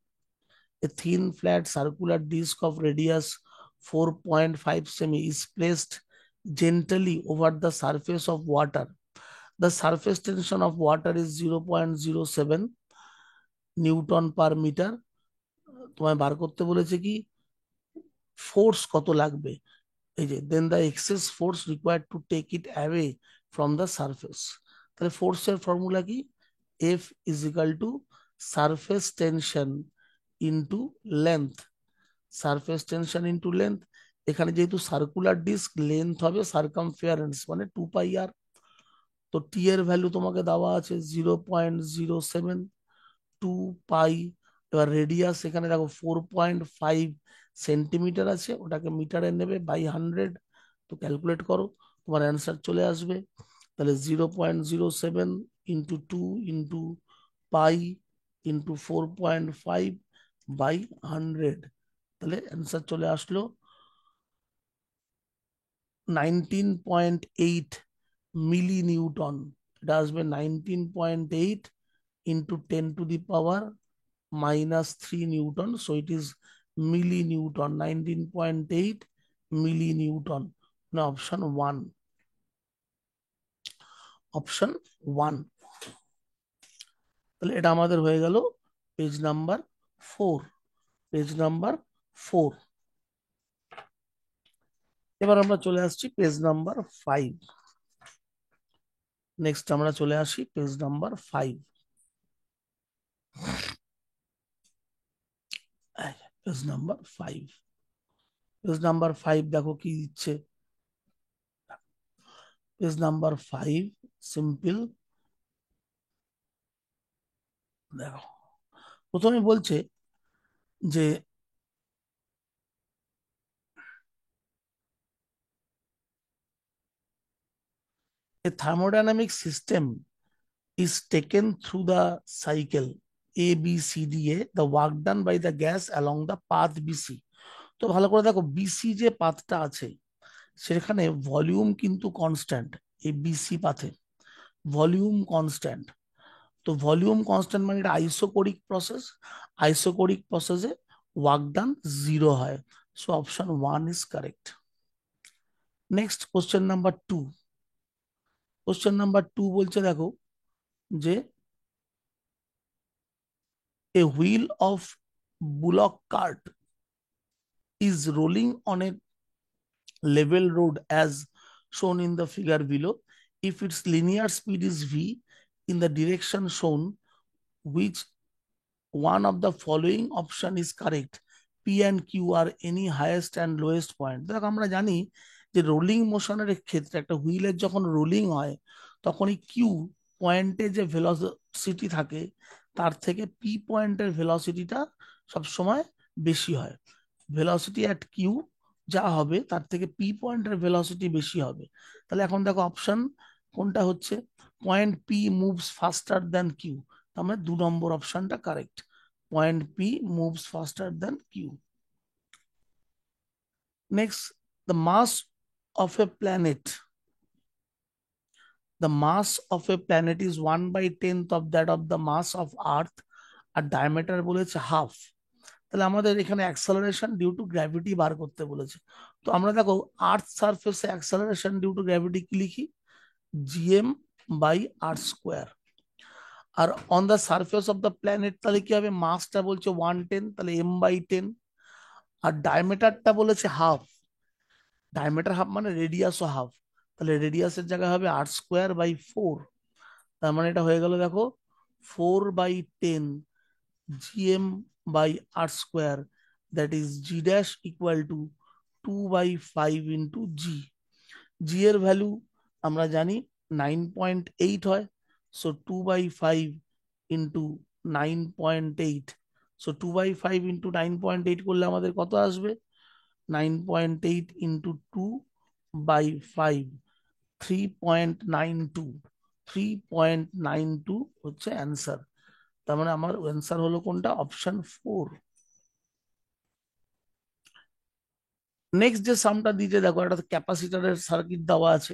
A thin flat circular disc of radius 4.5 semi is placed gently over the surface of water. The surface tension of water is 0.07 newton per metre. তোমায় বার করতে বলেছে কি force কত লাগবে, এই যে then the excess force required to take it away from the surface. তাহলে ফোর্সের ফর্মুলা কি, f is equal to surface tension into length. Surface tension into length, এখানে যেহেতু সার্কুলার ডিস্ক লেন্থ হবে সার্কামফারেন্স মানে 2 পাই আর। তো টি এর ভ্যালু তোমাকে দেওয়া আছে 0.07 2 পাই। এবার রেডিয়াস এখানে দেখো 4.5 সেন্টিমিটার আছে, ওটাকে মিটারে নেবে বাই 100। তো ক্যালকুলেট করো, তোমার অ্যান্সার চলে আসবে। তাহলে 0.07 into 2 into pi into 4.5 by 100, তাহলে অ্যান্সার চলে আসলো 19.8 মিলি নিউটন। এটা আসবে 19.8 into 10 to the power minus 3 Newton. So it is millinewton, 19.8 millinewton. Now option 1. Option 1. তাহলে এটা আমাদের হয়ে গেল পেজ নাম্বার 4। Page number 4। এবার আমরা চলে আসছি পেজ নাম্বার 5। নেক্সট আমরা চলে আসি page number 5। Page number 5। Page number 5 দেখো কি দিচ্ছে। Page number 5 simple. দেখো প্রথমে বলছে যে a thermodynamic system is taken through the cycle ABCDA, the work done by the gas along the path BC। তো ভালো করে দেখো বিসি যে পাথটা আছে সেখানে ভলিউম কিন্তু কনস্ট্যান্ট, এই বিসি পাথে ভলিউম কনস্ট্যান্ট। তো ভলিউম কনস্ট্যান্ট মানে এটা আইসোকোরিক প্রসেস, আইসোকোরিক প্রসেসে ওয়ার্ক ডান 0 হয়। So option 1 is correct. Next question number 2। Question number 2 বলছে দেখো যে a wheel of bullock cart is rolling on a level road as shown in the figure below. If its linear speed is v in the direction shown, which one of the following option is correct? P and Q are any highest and lowest point। দেখ আমরা জানি যে rolling মোশনের ক্ষেত্রে একটা হুইলের যখন rolling হয় তখন এই কিউ পয়েন্টে যে ভেলোসিটি থাকে তার থেকে পি পয়েন্টের ভেলোসিটিটা সবসময় বেশি হয়। ভেলোসিটি অ্যাট কিউ যা হবে তার থেকে পি পয়েন্টের ভেলোসিটি বেশি হবে। তাহলে এখন দেখো অপশন কোনটা হচ্ছে, point P moves faster than Q, তার মানে 2 নম্বর অপশনটা correct. Point P moves faster than Q. Next, the mass of a planet, the mass of a planet is 1/10th of that of the mass of earth, আর diameter বলেছে half. তাহলে আমাদের এখানে acceleration due to gravity বার করতে বলেছে। তো আমরা দেখো আর্থ সারফেসে অ্যাক্সেলারেশন ডিউ টু গ্র্যাভিটি কি লিখি, জিএম বাই আর স্কোয়ার। আর on the surface of the planet তাহলে কি হবে, মাসটা বলছে 110 তাহলে m/10, আর ডায়ামিটারটা বলেছে হাফ, ডায়ামিটার হাফ মানে রেডিয়াসও হাফ, তাহলে রেডিয়াসের জায়গায় হবে r²/4। তার মানে এটা হয়ে গেল দেখো 4/10 gm by R square, that is g dash equal to 2/5 into g. G এর ভ্যালু আমরা জানি 9.8 হয়। সো 2/5 ইন্টু 9.8, সো 2/5 ইন্টু 9.8 করলে আমাদের কত আসবে, 9.8 ইন্টু 2/5, 3.92, 3.92 হচ্ছে অ্যান্সার। তার মানে আমার অ্যান্সার হলো কোনটা, অপশন 4। নেক্সট যে সামটা দিয়েছে দেখো, একটা ক্যাপাসিটরের সার্কিট দেওয়া আছে,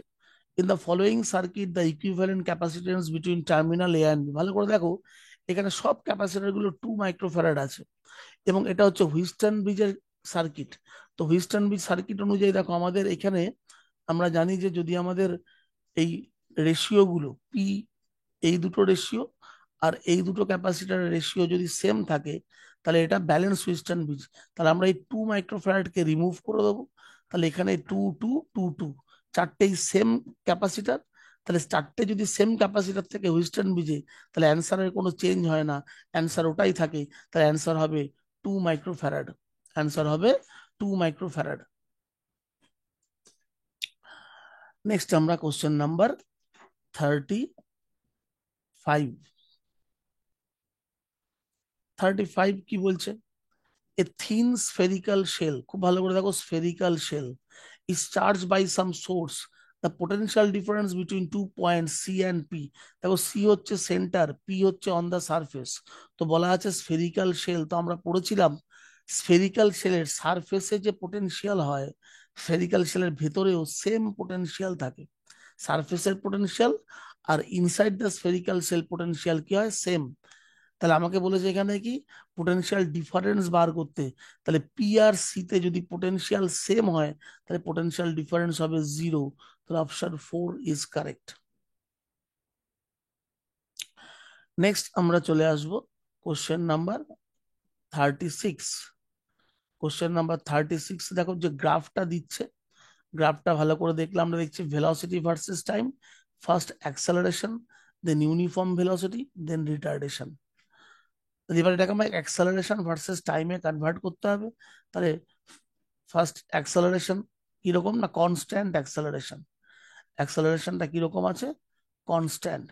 in the following circuit the equivalent capacitance between terminal A and B. ভালো করে দেখো, এখানে সব ক্যাপাসিটর গুলো 2 মাইক্রোফ্যারাড আছে, এবং এটা হচ্ছে হুইস্টন ব্রিজের সার্কিট। তো হুইস্টন ব্রিজ সার্কিট অনুযায়ী দেখো, আমাদের এখানে আমরা জানি যে যদি আমাদের এই রেশিও গুলো পি, এই দুটো রেশিও আর এই দুটো ক্যাপাসিটারের রেশিও যদি সেম থাকে, তাহলে এটা ব্যালেন্স হুইস্টন ব্রিজ। তাহলে আমরা এই 2 মাইক্রোফ্যারাডকে রিমুভ করে দেবো, তাহলে এখানে 2 2 2 2 চারটেই সেম ক্যাপাসিটার। তাহলে চারটে যদি সেম ক্যাপাসিটার থেকে হুইস্টন ব্রিজে, তাহলে অ্যান্সারের কোনো চেঞ্জ হয় না, অ্যান্সার ওটাই থাকে। তাহলে অ্যান্সার হবে 2 মাইক্রোফ্যারাড। অ্যান্সার হবে 2 মাইক্রোফ্যারাড। নেক্সট আমরা কোশ্চেন নাম্বার 35। 35 কি বলছে? A thin spherical shell, খুব ভালো করে দেখো, spherical shell is charged by some source. The potential difference between 2 points C and P, দেখো C হচ্ছে সেন্টার, P হচ্ছে অন দা সারফেস। তো বলা আছে স্ফেরিক্যাল শেল, তো আমরা পড়েছিলাম স্ফেরিক্যাল শেলের সারফেসে যে পোটেনশিয়াল হয়, স্ফেরিক্যাল শেলের ভেতরেও সেম পোটেনশিয়াল থাকে। সারফেসের পোটেনশিয়াল আর inside the spherical shell potential কি হয়? সেম। তাহলে আমাকে বলেছে এখানে কি পোটেনশিয়াল ডিফারেন্স বার করতে। তাহলে পি আর সি তে যদি পোটেনশিয়াল সেম হয়, তাহলে পোটেনশিয়াল ডিফারেন্স হবে 0। তাহলে অপশন 4 ইজ কারেক্ট। নেক্সট আমরা চলে আসব কোশ্চেন নাম্বার 36। কোশ্চেন নাম্বার 36 দেখো যে গ্রাফটা দিচ্ছে, গ্রাফটা ভালো করে দেখলে আমরা দেখছি velocity versus time, first acceleration, then uniform velocity, then retardation. এবার এটাকে আমার অ্যাক্সেলারেশন ভার্সেস টাইমে কনভার্ট করতে হবে। তাহলে ফার্স্ট অ্যাক্সেলারেশন কিরকম না কনস্ট্যান্ট অ্যাক্সেলারেশন, অ্যাক্সেলারেশনটা কিরকম আছে? কনস্ট্যান্ট।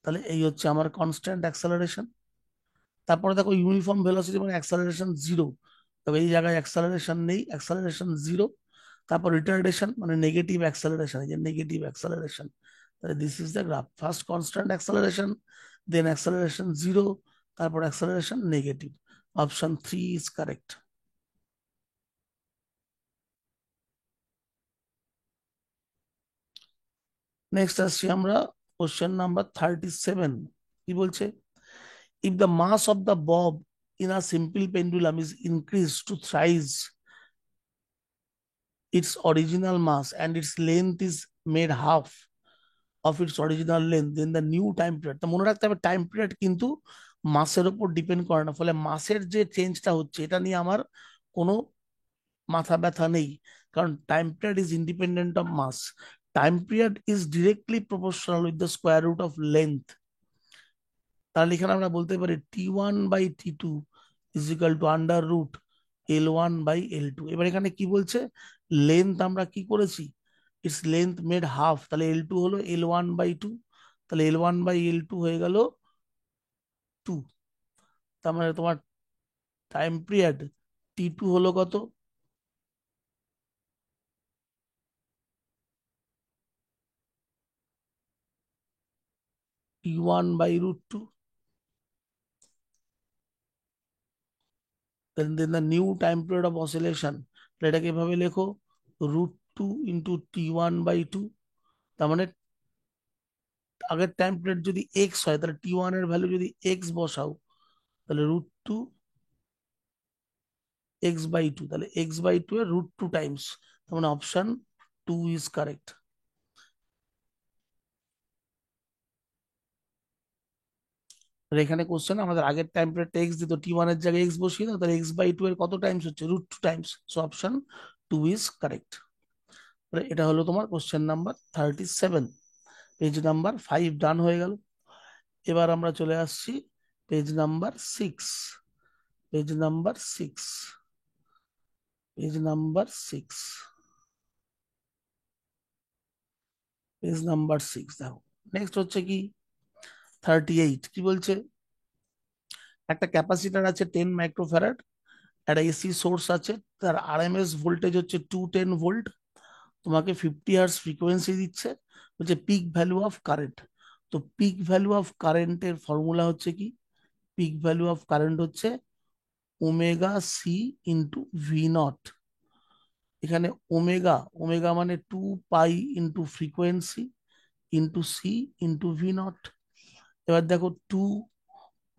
তাহলে এই হচ্ছে আমার কনস্ট্যান্ট অ্যাক্সেলারেশন। তারপরে দেখো ইউনিফর্ম ভেলোসিটি মানে অ্যাক্সেলারেশন 0, তবে এই জায়গায় অ্যাক্সেলারেশন নেই, অ্যাক্সেলারেশন 0। তারপর রিটার্ডেশন মানে নেগেটিভ অ্যাক্সেলারেশন, এই যে নেগেটিভ অ্যাক্সেলারেশন। তাহলে this is the graph, first constant acceleration, then acceleration 0, তারপর acceleration negative. Option 3 is correct. Next আসছি আমরা কোশ্চেন নাম্বার 37। কি বলছে? If the mass of the bob in a simple pendulum is increased to thrice its original mass and its length is made half of its original length, then the new time period, তো মনে রাখতে হবে time period কিন্তু মাসের উপর depend করে না, ফলে মাসের যে চেঞ্জটা হচ্ছে এটা নিয়ে আমার কোনো মাথা ব্যথা নেই, কারণ time period is independent of mass. Time period is directly proportional with the square root of length. তাহলে এখানে আমরা বলতে পারি T1/T2 is equal to under root L1/L2। এবার এখানে কি বলছে? লেন্থ আমরা কি করেছি? ইটস লেন্থ মেড হাফ, তাহলে L2 হলো L1/2, তাহলে L1/L2 হয়ে গেল 2। তার মানে তোমার টাইম পিরিয়ড T2 হলো কত? T1/√2। then the new time period of oscillation, এটাকে এভাবে লেখো √2 ইন্টু T1/2। তার মানে আগের টাইম পিরিয়ড যদি এক্স হয়, তাহলে T1 এর ভ্যালু যদি এক্স বসাও, তাহলে √2 x/2, তাহলে x/2 এর √2 টাইমস। তার মানে অপশন 2 ইজ কারেক্ট। এখানে কোশ্চেন আমাদের আগের টাইম পিরিয়ডটা এক্স দিত, T1 এর জায়গায় এক্স বসিয়ে দাও, তাহলে x/2 এর কত টাইমস হচ্ছে? √2 Times. So option 2 is correct. এটা হলো তোমার কোশ্চেন নাম্বার 37। পেজ নাম্বার 5 ডান হয়ে গেল। এবার আমরা চলে আসছি page number 6। Page number 6। Page number 6। Page number 6 দেখো। নেক্সট হচ্ছে কি 38। কি বলছে? একটা ক্যাপাসিটার আছে 10 মাইক্রোফ্যারাড, একটা এসি সোর্স আছে, তার আরএমএস ভোল্টেজ হচ্ছে 210 ভোল্ট, তোমাকে 50 হার্জ ফ্রিকোয়েন্সি দিচ্ছে, বলছে পিক ভ্যালু অফ কারেন্ট। তো পিক ভ্যালু অফ কারেন্টের ফর্মুলা হচ্ছে কি? পিক ভ্যালু অফ কারেন্ট হচ্ছে omega C into V naught. এখানে ওমেগা, ওমেগা মানে 2 pi into frequency, into C into V naught. এবার দেখো 2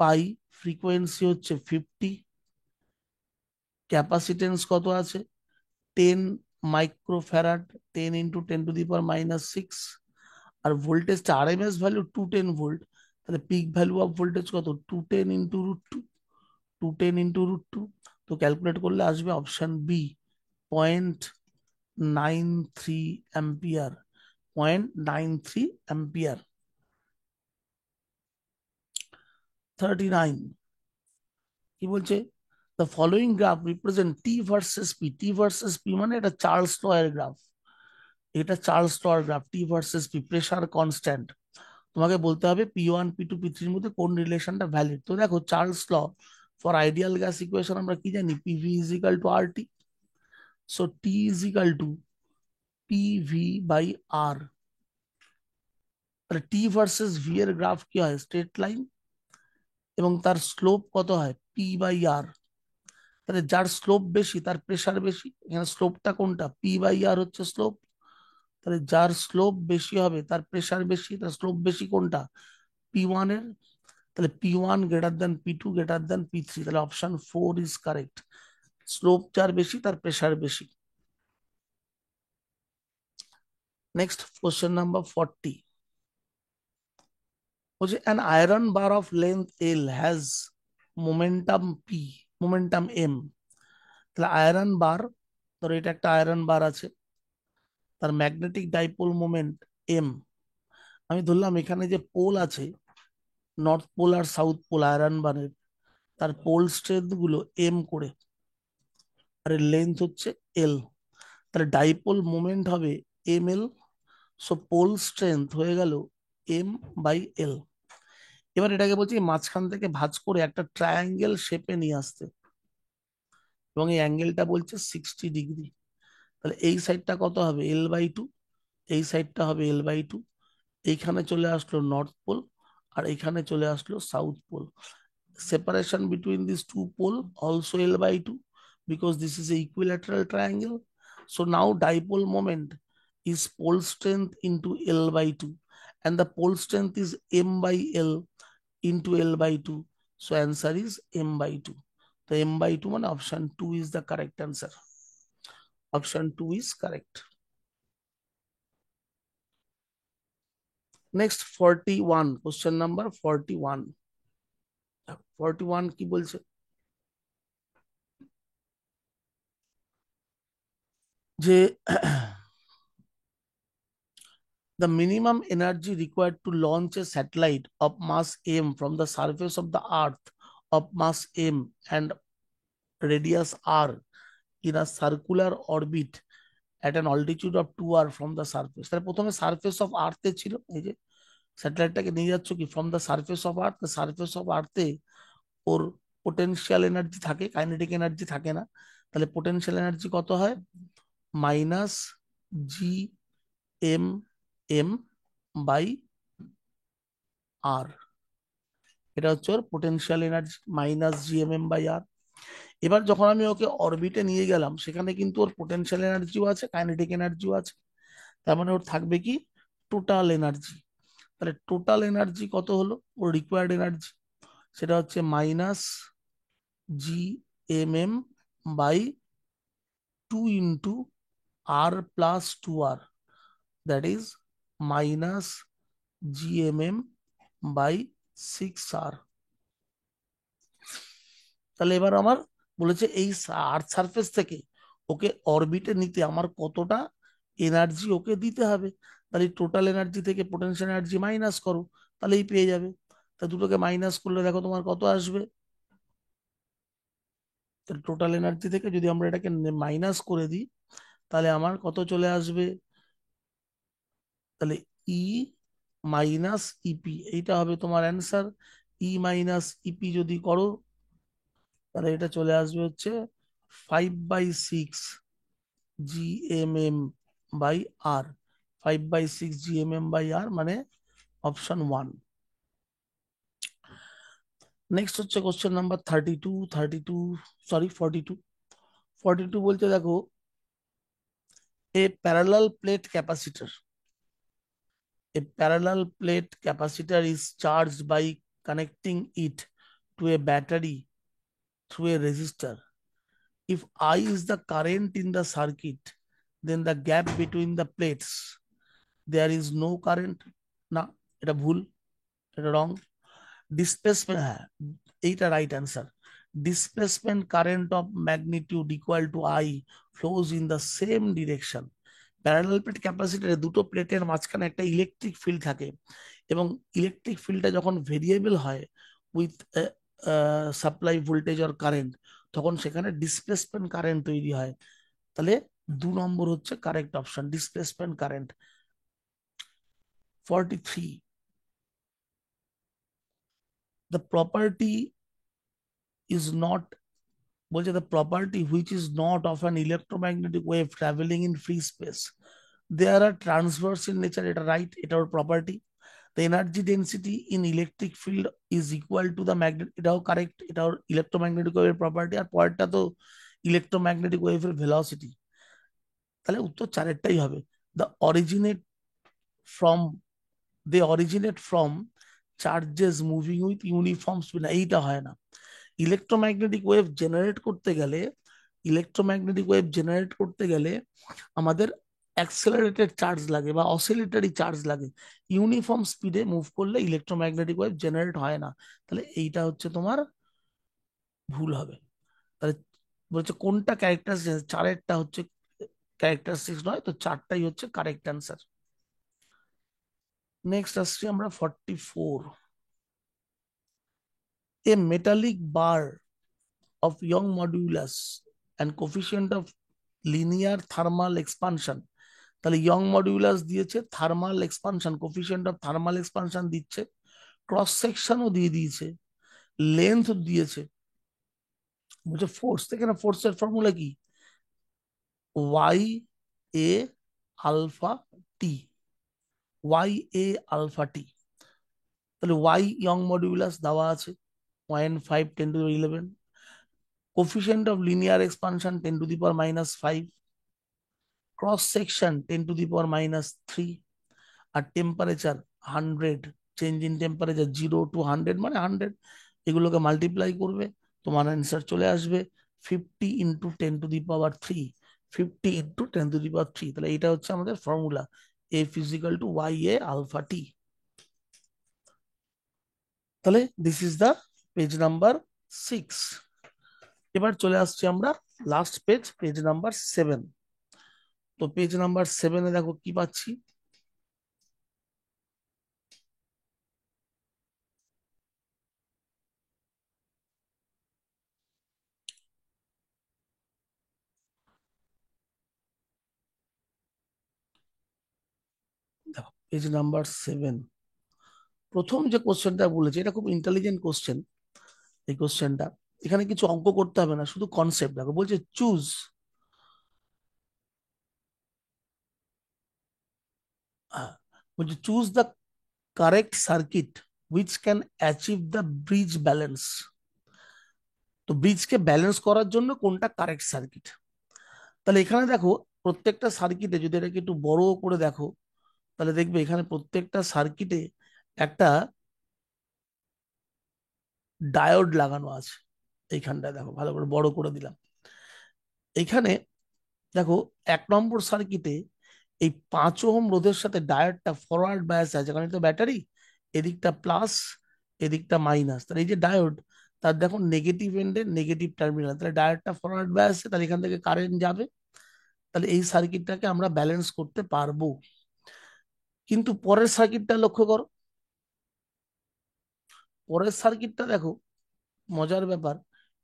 পাই, ফ্রিকোয়েন্সি হচ্ছে 50, ক্যাপাসিটেন্স কত আছে 10 মাইক্রোফ্যারাড, 10 × 10⁻⁶, আর ভোল্টেজটা আরএমএস ভ্যালু 210 ভোল্ট, তাহলে পিক ভ্যালু অফ ভোল্টেজ কত 210 × √2, 210 × √2। তো ক্যালকুলেট করলে আসবে অপশন বি, 0.93 অ্যাম্পিয়ার, 0.93 অ্যাম্পিয়ার। 39 কি বলছে, the following graph represent T versus P. T versus P মানে এটা চার্লস ল এর গ্রাফ, এটা চার্লস ল এর গ্রাফ, টি ভার্সেস পি, প্রেসার কনস্ট্যান্ট। তোমাকে বলতে হবে P1 P2 P3 এর মধ্যে কোন রিলেশনটা ভ্যালিড। তো দেখো Charles law for ideal gas equation আমরা কি জানি, PV is equal to RT. So T is equal to PV by R. তাহলে টি ভার্সেস ভি এর গ্রাফ কি হয়, স্ট্রেট লাইন, এবং তার স্লোপ কত হয় পি বাই আর। তাহলে যার স্লোপ বেশি তার প্রেসার বেশি, এখানে স্লোপটা কোনটা, পি বাই আর হচ্ছে স্লোপ। তাহলে যার স্লোপ বেশি হবে তার প্রেসার বেশি, তার স্লোপ বেশি কোনটা, P1 এর। তাহলে P1 greater than P2 greater than P3, তাহলে অপশন 4 ইজ কারেক্ট। স্লোপ যার বেশি তার প্রেসার বেশি। নেক্সট কোশ্চেন নাম্বার 40 বলছে an iron bar of length L has momentum P, momentum M। তাহলে আয়রন বার, ধরো এটা একটা আয়রন বার আছে, তার ম্যাগনেটিক ডাইপোল মোমেন্ট এম। আমি ধরলাম এখানে যে পোল আছে, নর্থ পোল আর সাউথ পোল আয়রন বারের, তার পোল স্ট্রেংথ গুলো এম করে, আর লেন্থ হচ্ছে এল। তাহলে ডাইপোল মোমেন্ট হবে M L. So pole strength হয়ে গেল এম বাই এল। এবার এটাকে বলছি মাঝখান থেকে ভাঁজ করে একটা ট্রায়াঙ্গেল শেপে নিয়ে আসতে, এবং এই অ্যাঙ্গেলটা বলছে 60 ডিগ্রি। তাহলে এই সাইডটা কত হবে L/2, এই সাইডটা হবে L/2। এইখানে চলে আসলো নর্থ পোল, আর এইখানে চলে আসলো south pole. Separation between these two pole also L/2, because this is a equilateral triangle. So now dipole moment is pole strength into L/2, and the pole strength is M by L into L/2. So answer is M/2. The M/2 মানে option 2 is the correct answer. Option 2 is correct. Next 41, question number 41. 41 কি বলছে, যে the minimum energy required to launch a satellite of mass m from the surface of the earth of mass m and radius r in a circular orbit at an altitude of 2r from the surface। তাহলে প্রথমে surface of আর্থে ছিল, এই যে স্যাটেলাইটটাকে নিয়ে যাচ্ছ কি from the surface of Earth, surface of আর্থে ওর পোটেনশিয়াল এনার্জি থাকে, কাইনেটিক এনার্জি থাকে না। তাহলে পোটেনশিয়াল এনার্জি কত হয়, minus g m m by r. এটা হচ্ছে ওর পোটেনশিয়াল এনার্জি, -GMM/r। এবার যখন আমি ওকে অরবিটে নিয়ে গেলাম, সেখানে কিন্তু ওর পোটেনশিয়াল এনার্জিও আছে, কাইনেটিক এনার্জিও আছে। তার মানে ওর থাকবে কি, টোটাল এনার্জি। তাহলে টোটাল এনার্জি কত হলো, ওর রিকোয়ার্ড এনার্জি, সেটা হচ্ছে -GMM/2 × R+2R, that is -GMM/6R। তাহলে এবার আমার বলেছে এই আর্থ সারফেস থেকে ওকে অরবিটে নিতে আমার কতটা এনার্জি ওকে দিতে হবে। তাহলে টোটাল এনার্জি থেকে পোটেনশিয়াল এনার্জি মাইনাস করো, তাহলেই পেয়ে যাবে। তা দুটোকে মাইনাস করলে দেখো তোমার কত আসবে। তাহলে টোটাল এনার্জি থেকে যদি আমরা এটাকে মাইনাস করে দিই, তাহলে আমার কত চলে আসবে, তাহলে ই মাইনাস ইপি, এইটা হবে তোমার অ্যান্সার। ই-ইপি যদি করো, তাহলে এটা চলে আসবে হচ্ছে 5/6 GMM/R। 5/6 GMM/R মানে অপশন 1। নেক্সট হচ্ছে কোশ্চেন নাম্বার 32, 32, সরি 42। 42 বলতে দেখো, এ parallel plate capacitor, A parallel plate capacitor is charged by connecting it to a battery through a resistor. If I is the current in the circuit, then the gap between the plates, there is no current. না, এটা ভুল, এটা wrong. Displacement, হ্যাঁ, এইটা right answer. Displacement current of magnitude equal to I flows in the same direction. Parallel plate ক্যাপাসিটরে দুটো প্লেটের মাঝখানে একটা ইলেকট্রিক ফিল্ড থাকে, এবং ইলেকট্রিক ফিল্ডটা যখন ভেরিয়েবল হয় with supply voltage or current, তখন সেখানে ডিসপ্লেসমেন্ট কারেন্ট তৈরি হয়। তাহলে 2 নম্বর হচ্ছে correct option, displacement current. 43, the property is not, বলছে the property which is not of an electromagnetic wave traveling in free space, they are transverse in nature, এটা right, এটা ওর property. the energy density in electric field is equal to the magnet, এটাও correct, এটাও electromagnetic ওয়েভের property. আর পরেরটা তো electromagnetic ওয়েভের velocity. তাহলে উত্তর চারেরটাই হবে। the originate from they originate from charges moving with uniform speed, এইটা হয় না। ইলেকট্রোম্যাগনেটিক ওয়েভ জেনারেট করতে গেলে, ইলেকট্রোম্যাগনেটিক ওয়েভ জেনারেট করতে গেলে আমাদের অ্যাক্সেলারেটেড চার্জ লাগে বা অসিলেটরি চার্জ লাগে। ইউনিফর্ম স্পিডে মুভ করলে ইলেকট্রোম্যাগনেটিক ওয়েভ জেনারেট হয় না। তাহলে এইটা হচ্ছে তোমার ভুল হবে। তাহলে বলছে কোনটা ক্যারেক্টারিস্টিক্স, চারেরটা হচ্ছে ক্যারেক্টারিস্টিক্স নয়, তো চারটাই হচ্ছে কারেক্ট অ্যান্সার। নেক্সট আসছি আমরা 44, a metallic bar of young modulus and coefficient of linear thermal expansion, তাহলে ইয়ং মডিউলাস দিয়েছে, thermal expansion, coefficient of thermal expansion দিচ্ছে, ক্রস সেকশনও দিয়ে দিয়েছে, লেন্থ দিয়েছে, বলছে ফোর্স থেকে না, ফোর্সের ফর্মুলা কি, ওয়াই এ আলফা টি, ওয়াই এ আলফা টি। তাহলে ওয়াই ইয়ং মডিউলাস দেওয়া আছে 0.5 10^11, coefficient of linear expansion 10^-5, cross section 10^-3, আর temperature 100, change in temperature 0 to 100 মানে 100, এগুলোকে মাল্টিপ্লাই করবে, তোমার অ্যান্সার চলে আসবে 50 × 10^3, 50 × 10^3। তাহলে এটা হচ্ছে আমাদের formula, f is equal to y A alpha টি। তাহলে this is the page number 6। এবার চলে আসছি আমরা লাস্ট পেজ, পেজ নাম্বার 7। তো পেজ নাম্বার 7-এ দেখো কি পাচ্ছি, দেখো পেজ নাম্বার 7, প্রথম যে কোশ্চেনটা বলেছে এটা খুব ইন্টেলিজেন্ট কোশ্চেন। এই কোশ্চেনটা, এখানে কিছু অঙ্ক করতে হবে না, শুধু কনসেপ্ট দেখো। বলছে চুজ, বলছে choose the correct circuit which can achieve the bridge balance. তো ব্রিজকে ব্যালেন্স করার জন্য কোনটা কারেক্ট সার্কিট। তাহলে এখানে দেখো প্রত্যেকটা সার্কিটে, যদি এটাকে একটু বড় করে দেখো, তাহলে দেখবে এখানে প্রত্যেকটা সার্কিটে একটা ডায়োড লাগানো আছে। এইখানটায় দেখো, ভালো করে বড় করে দিলাম। এইখানে দেখো 1 নম্বর সার্কিটে এই 5 ওহম রোধের সাথে ডায়োডটা ফরওয়ার্ড বায়াস আছে, কারণ এটা ব্যাটারি, এদিকটা প্লাস এদিকটা মাইনাস। তাহলে এই যে ডায়োড, তার দেখো নেগেটিভ এন্ডে নেগেটিভ টার্মিনাল, তাহলে ডায়োডটা ফরওয়ার্ড বায়াসে, তাহলে এখান থেকে কারেন্ট যাবে। তাহলে এই সার্কিটটাকে আমরা ব্যালেন্স করতে পারবো। কিন্তু পরের সার্কিটটা লক্ষ্য করো, পরের সার্কিটটা দেখো, মজার ব্যাপার,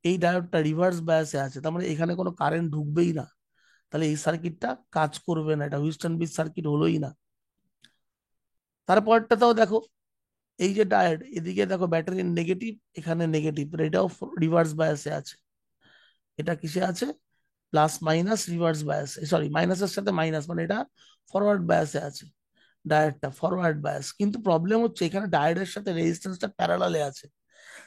এই ডায়োডটা রিভার্স বায়াসে আছে, তার মানে এখানে কোনো কারেন্ট ঢুকবেই না। তাহলে এই সার্কিটটা কাজ করবে না, এটা হুইস্টন ব্রিজ সার্কিট হলোই না। তারপরটাতেও দেখো, এই যে ডায়োড, এদিকে দেখো ব্যাটারির নেগেটিভ, এখানে নেগেটিভ, এটাও রিভার্স বায়াসে আছে। এটা কিসে আছে, প্লাস মাইনাস রিভার্স বায়াসে, সরি মাইনাসের সাথে মাইনাস, মানে এটা ফরওয়ার্ড বায়াসে আছে, ডায়োডটা ফরওয়ার্ড বায়াস। কিন্তু প্রবলেম হচ্ছে এখানে ডায়োডের সাথে রেজিস্ট্যান্সটা প্যারালালে আছে।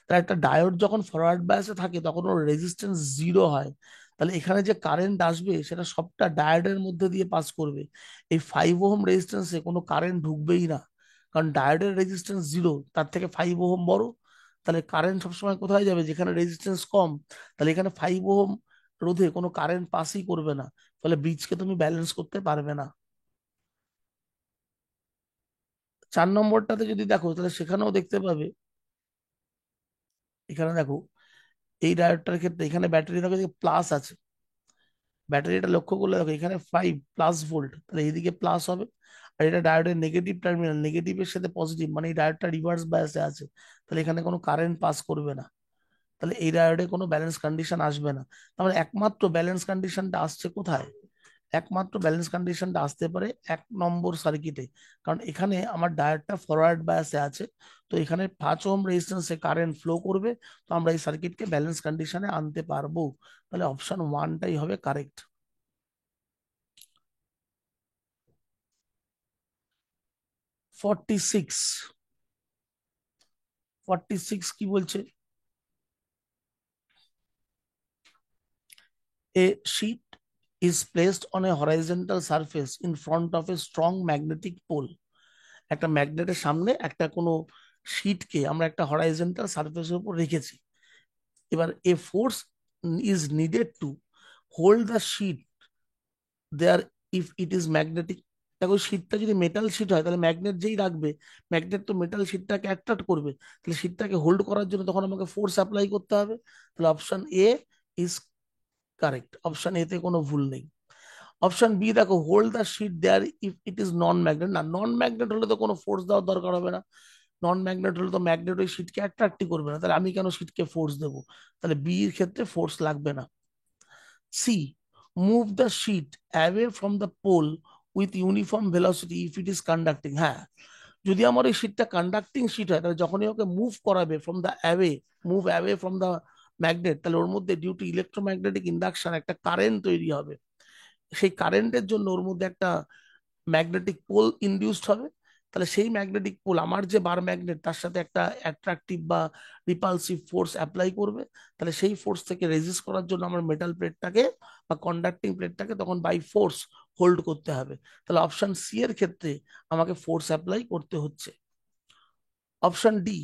তার একটা ডায়োড যখন ফরওয়ার্ড বায়াসে থাকে তখন ওর রেজিস্ট্যান্স 0 হয়। তাহলে এখানে যে কারেন্ট আসবে সেটা সবটা ডায়োডের মধ্যে দিয়ে পাস করবে, এই 5 ওহম রেজিস্ট্যান্সে কোনো কারেন্ট ঢুকবেই না। কারণ ডায়োডের রেজিস্ট্যান্স 0, তার থেকে 5 ওহম বড়, তাহলে কারেন্ট সবসময় কোথায় যাবে? যেখানে রেজিস্ট্যান্স কম। তাহলে এখানে 5 ওহম রোধে কোনো কারেন্ট পাসই করবে না, ফলে ব্রিজকে তুমি ব্যালেন্স করতে পারবে না। 4 নম্বরটাতে যদি দেখো তাহলে সেখানেও দেখতে পাবে, এখানে দেখো এই ডায়োডটার ক্ষেত্রে এখানে ব্যাটারি দেখো প্লাস আছে, ব্যাটারিটা লক্ষ্য করলে দেখো এখানে 5 প্লাস ভোল্ট, তাহলে এইদিকে প্লাস হবে। আর এটা ডায়োডের নেগেটিভ টার্মিনাল, নেগেটিভের সাথে পজিটিভ, মানে এই ডায়োডটা রিভার্স বায়াসে আছে, তাহলে এখানে কোনো কারেন্ট পাস করবে না, তাহলে এই ডায়োডে কোনো ব্যালেন্স কন্ডিশন আসবে না। তাহলে একমাত্র ব্যালেন্স কন্ডিশনটা আসছে কোথায়? একমাত্র ব্যালেন্স কন্ডিশনটা আসতে পারে 1 নম্বর সার্কিটে, কারণ এখানে আমার ডায়োডটা ফরওয়ার্ড বায়াসে আছে, তো এখানে 5 ওহম রেজিস্ট্যান্সে কারেন্ট ফ্লো করবে, তো আমরা এই সার্কিটকে ব্যালেন্স কন্ডিশনে আনতে পারবো। তাহলে অপশন 1টাই হবে কারেক্ট। 46, 46 কি বলছে? A sheet is placed on a horizontal surface in front of a strong magnetic pole. একটা ম্যাগনেটের সামনে একটা কোনো শীটকে আমরা একটা হরাইজন্টাল সারফেসের উপর রেখেছি। এবার a force is needed to hold the sheet there if it is magnetic. দেখো শীটটা যদি মেটাল শীট হয় তাহলে ম্যাগনেট যেই রাখবে, ম্যাগনেট তো মেটাল শীটটাকে অ্যাট্রাক্ট করবে, তাহলে শীটটাকে হোল্ড করার জন্য তখন আমাকে ফোর্স অ্যাপ্লাই করতে হবে। তাহলে option A is correct, option A তে কোনো ভুল নেই। অপশন বি দেখো, hold the sheet there if it is non magnet, না নন ম্যাগনেট হলে তো কোনো ফোর্স দেওয়ার দরকার হবে না, নন ম্যাগনেট হলে তো ম্যাগনেট ওই শিটকে অ্যাট্রাক্টই করবে না, তাহলে আমি কেন শিটকে ফোর্স দেবো? তাহলে বি এর ক্ষেত্রে ফোর্স লাগবে না। C, move the sheet away from the pole with uniform velocity if it is conducting. হ্যাঁ, যদি আমার এই শিটটা কন্ডাক্টিং শিট হয় তাহলে যখনই ওকে মুভ করাবে from the away, move away from the magnet, তাহলে ওর মধ্যে ডিউ টু ইলেকট্রোম্যাগনেটিক ইন্ডাকশন একটা কারেন্ট তৈরি হবে, সেই কারেন্টের জন্য ওর মধ্যে একটা ম্যাগনেটিক পোল ইনডিউসড হবে। তাহলে সেই ম্যাগনেটিক পোল আমার যে বার ম্যাগনেট তার সাথে একটা অ্যাট্রাকটিভ বা রিপালসিভ ফোর্স অ্যাপ্লাই করবে, তাহলে সেই ফোর্স থেকে রেজিস্ট করার জন্য আমার মেটাল প্লেটটাকে বা কন্ডাক্টিং প্লেটটাকে তখন বাই ফোর্স হোল্ড করতে হবে। তাহলে অপশন সি এর ক্ষেত্রে আমাকে ফোর্স অ্যাপ্লাই করতে হচ্ছে। Option d,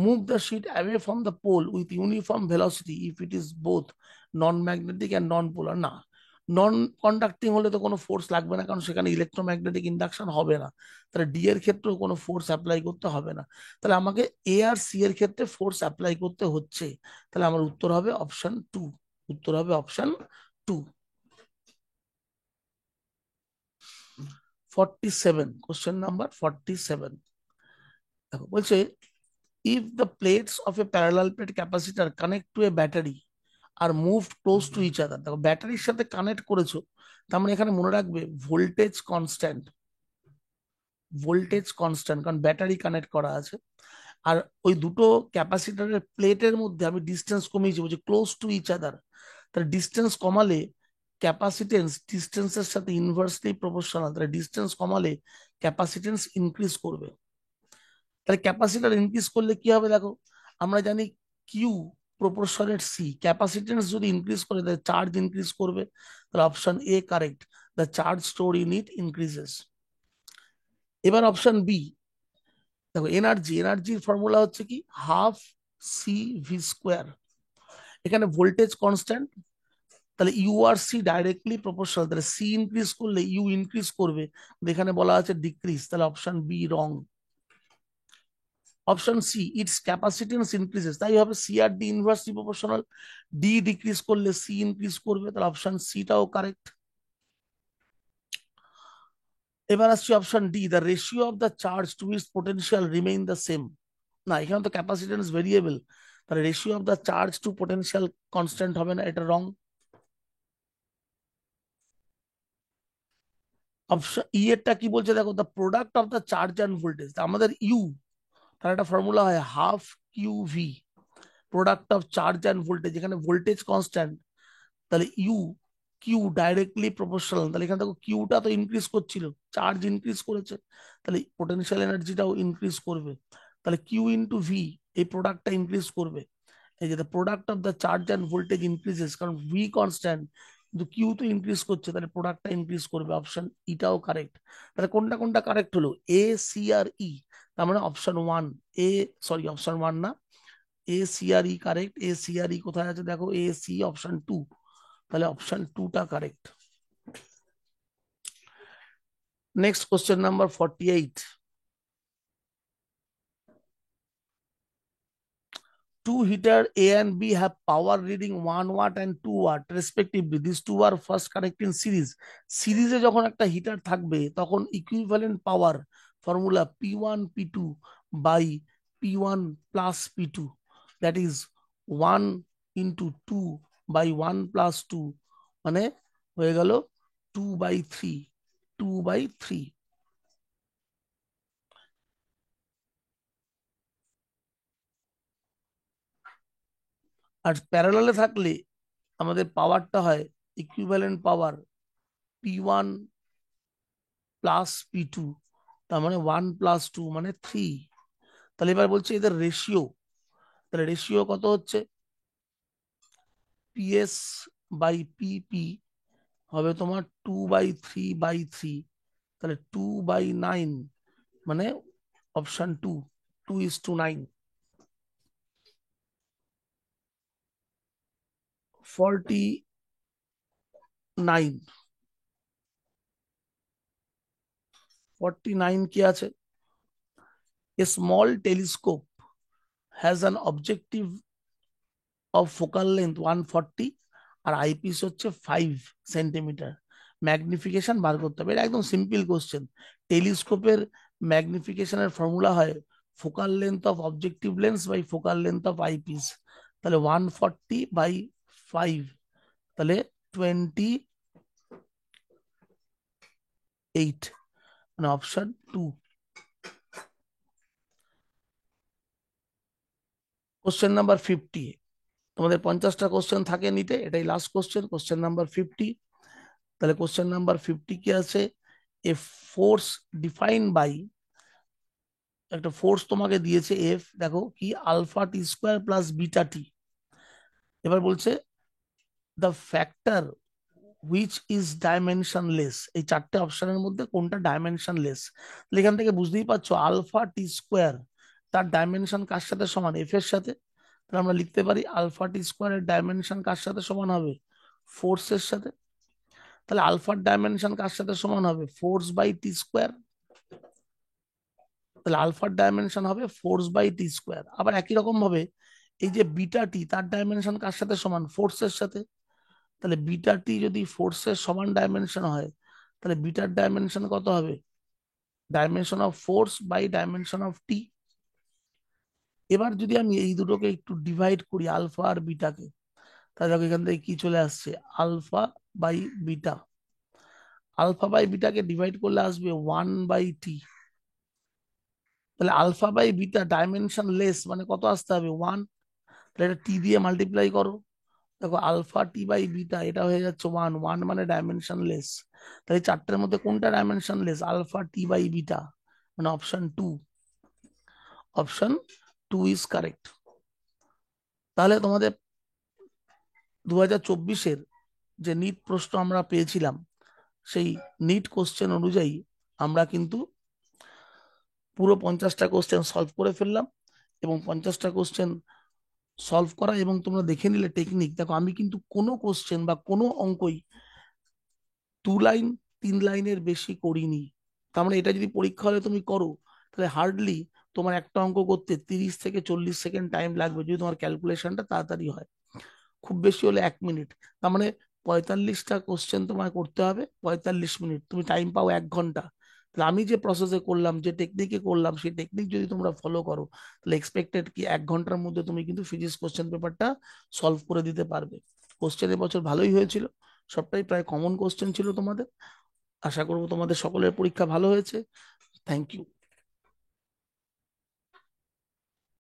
move the sheet away from the pole with uniform velocity if it is both non magnetic and non polar. না, নন কন্ডাক্টিং হলে তো কোনো ফোর্স লাগবে না, কারণ সেখানে ইলেকট্রোম্যাগনেটিক ইন্ডাকশন হবে না, তাহলে ডি এর ক্ষেত্রেও কোনো ফোর্স অ্যাপ্লাই করতে হবে না। তাহলে আমাকে এ আর সি এর ক্ষেত্রে ফোর্স অ্যাপ্লাই করতে হচ্ছে, তাহলে আমার উত্তর হবে অপশন টু, উত্তর হবে অপশন টু। 47, কোশ্চেন নাম্বার 47 দেখো বলছে, if the plates of a parallel plate capacitor connect to a battery আর moved close to each other. দেখো ব্যাটারির সাথে কানেক্ট করেছো, তার মানে এখানে মনে রাখবে ভোল্টেজ কনস্ট্যান্ট, ভোল্টেজ কনস্ট্যান্ট, কারণ ব্যাটারি কানেক্ট করা আছে। আর ওই দুটো ক্যাপাসিটরের প্লেটের মধ্যে আমি ডিস্টেন্স কমিয়েছি, বলছি ক্লোজ টু ইচ আদার, তাহলে ডিস্টেন্স কমালে ক্যাপাসিটেন্স ডিস্টেন্সের সাথে ইনভার্সলি প্রপোর্শনাল, তাহলে ডিস্টেন্স কমালে ক্যাপাসিটেন্স ইনক্রিজ করবে। তাহলে ক্যাপাসিটর ইনক্রিজ করলে কি হবে দেখো, আমরা জানি কিউ প্রপোর্শনেট সি, ক্যাপাসিটেন্স যদি ইনক্রিজ করে তাহলে চার্জ ইনক্রিজ করবে, তাহলে option A correct, the charge store in it increases. এবার অপশন বি দেখো, এনার্জি, এনার্জির ফর্মুলা হচ্ছে কি হাফ সি ভি স্কোয়ার, এখানে ভোল্টেজ কনস্ট্যান্ট, তাহলে ইউ আর সি ডাইরেক্টলি প্রপোর্শনাল, তাহলে সি ইনক্রিজ করলে ইউ ইনক্রিজ করবে, এখানে বলা আছে ডিক্রিজ, তাহলে option B wrong. Option C, it's capacitance increases, তাই হবে সি আর d inversely proportional, d decrease করলে সি ইনক্রিজ করবে, তাহলে অপশন সিটাও কারেক্ট। এবার আসছি option d, the ratio of the charge to its potential remain the same. না, এখানে তো ক্যাপাসিটেন্স ভেরিয়েবল, তাহলে ratio of the charge to potential constant হবে না, এটা রং। অপশন ই এরটা কি বলছে দেখো, the product of the charge and voltage, আমাদের ইউ, তার একটা ফর্মুলা হয় half Q V, product of charge and voltage, এখানে ভোল্টেজ কনস্ট্যান্ট, তাহলে ইউ কিউ ডাইরেক্টলি প্রপোর্শনাল, তাহলে এখানে দেখো কিউটা তো ইনক্রিজ করছিল, চার্জ ইনক্রিজ করেছে, তাহলে পোটেনশিয়াল এনার্জিটাও ইনক্রিজ করবে, তাহলে কিউ ইন্টু ভি, এই প্রোডাক্টটা ইনক্রিজ করবে। এই যে product of the charge and voltage increases, কারণ ভি কনস্ট্যান্ট কিন্তু কিউ তো ইনক্রিজ করছে, তাহলে প্রোডাক্টটা ইনক্রিজ করবে, অপশন ইটাও কারেক্ট। তাহলে কোনটা কোনটা কারেক্ট হলো, এ সি আর ই, তার মানে option one, a, sorry option one না, এ সি আর ই কারেক্ট। এ সি আর ই কোথায় আছে দেখো, এ সি অপশন টু, তাহলে অপশন টুটা correct. Next question number 48। Two heater A and B have power reading 1 watt and 2 watt respectively. These two are first correct in series. সিরিজে যখন একটা heater থাকবে তখন equivalent power formula P1 P2 by P1 plus P2, that is 1 into 2 by 1 plus 2, মানে হয়ে গেল 2/3, 2/3। আর প্যারালালে থাকলে আমাদের পাওয়ারটা হয় ইকুইভ্যালেন্ট পাওয়ার P1 প্লাস P2, তার মানে 1 প্লাস 2 মানে 3। তাহলে এবার বলছে এদের রেশিও, তাহলে রেশিও কত হচ্ছে, PS বাই PP হবে তোমার 2/3/3, তাহলে 2/9, মানে অপশন টু, 2:9। 49, 49 কি আছে, a small telescope has an objective of focal length 140 আর আইপিস হচ্ছে 5 সেন্টিমিটার, ম্যাগনিফিকেশন বার করতে হবে। এটা একদম সিম্পল কোশ্চেন। টেলিস্কোপের ম্যাগনিফিকেশনের ফর্মুলা হয় focal length of objective lens by focal length of eyepiece, তাহলে 140/5, তাহলে 28, মানে অপশন টু। Question number 50। তোমাদের 50টা কোশ্চেন থাকে নিতে, এটাই লাস্ট কোশ্চেন, কোশ্চেন নাম্বার 50। তাহলে কোশ্চেন নাম্বার 50 কি আছে, এ ফোর্স ডিফাইন বাই, একটা ফোর্স তোমাকে দিয়েছে এফ, দেখো কি alpha T square plus beta T. এবার বলছে the factor which is dimensionless, এই চারটে অপশনের মধ্যে কোনটা ডাইমেনশনলেস। তাহলে এখান থেকে বুঝতেই পারছো আলফা টি স্কোয়ার, তার ডাইমেনশন কার সাথে সমান, এফ এর সাথে। তাহলে আমরা লিখতে পারি আলফা টি স্কোয়ারের ডাইমেনশন কার সাথে সমান হবে, ফোর্সের সাথে। তাহলে আলফার ডাইমেনশন কার সাথে সমান হবে, ফোর্স বাই টি স্কোয়ার। তাহলে আলফার ডাইমেনশন হবে ফোর্স বাই টি স্কোয়ার। আবার একই রকম ভাবে এই যে বিটা টি, তার ডাইমেনশন কার সাথে সমান, ফোর্সের সাথে। তাহলে বিটা টি যদি ফোর্সের সমান ডাইমেনশন হয়, তাহলে বিটার ডাইমেনশন কত হবে, dimension of force by dimension of t. এবার যদি আমি এই দুটোকে একটু ডিভাইড করি, আলফা আর বিটাকে, তাহলে দেখো এখান থেকে কি চলে আসছে, alpha by beta. Alpha by বিটাকে ডিভাইড করলে আসবে 1/t। তাহলে alpha by beta dimension less মানে কত আসতে হবে, 1। তাহলে এটা টি দিয়ে মাল্টিপ্লাই করো, দেখো আলফা টি বাই বিটা এটা হয়ে যাচ্ছে 1, 1 মানে ডাইমেনশন লেস। তাহলে চারটের মধ্যে কোনটা dimension less, alpha t by beta, মানে option two, option two is correct. তাহলে তোমাদের 2024-এর যে নিট প্রশ্ন আমরা পেয়েছিলাম, সেই নিট কোশ্চেন অনুযায়ী আমরা কিন্তু পুরো 50টা কোশ্চেন সলভ করে ফেললাম। এবং 50টা কোশ্চেন সলভ করা, এবং তোমরা দেখে নিলে টেকনিক, দেখো আমি কিন্তু কোনো কোশ্চেন বা কোনো অঙ্কই 2 লাইন 3 লাইনের বেশি করিনি। তার মানে এটা যদি পরীক্ষা হলে তুমি করো, তাহলে হার্ডলি তোমার একটা অঙ্ক করতে 30 থেকে 40 সেকেন্ড টাইম লাগবে, যদি তোমার ক্যালকুলেশনটা তাড়াতাড়ি হয়। খুব বেশি হলে 1 মিনিট। তার মানে 45টা কোশ্চেন তোমায় করতে হবে 45 মিনিট, তুমি টাইম পাও 1 ঘন্টা। তাহলে আমি যে প্রসেসে করলাম, যে টেকনিকে করলাম, সেই টেকনিক যদি তোমরা ফলো করো, তাহলে এক্সপেক্টেড কি 1 ঘন্টার মধ্যে তুমি কিন্তু ফিজিক্স কোশ্চেন পেপারটা সলভ করে দিতে পারবে। কোশ্চেন এবছর ভালোই হয়েছিল, সবটাই প্রায় কমন কোশ্চেন ছিল তোমাদের। আশা করবো তোমাদের সকলের পরীক্ষা ভালো হয়েছে। Thank you.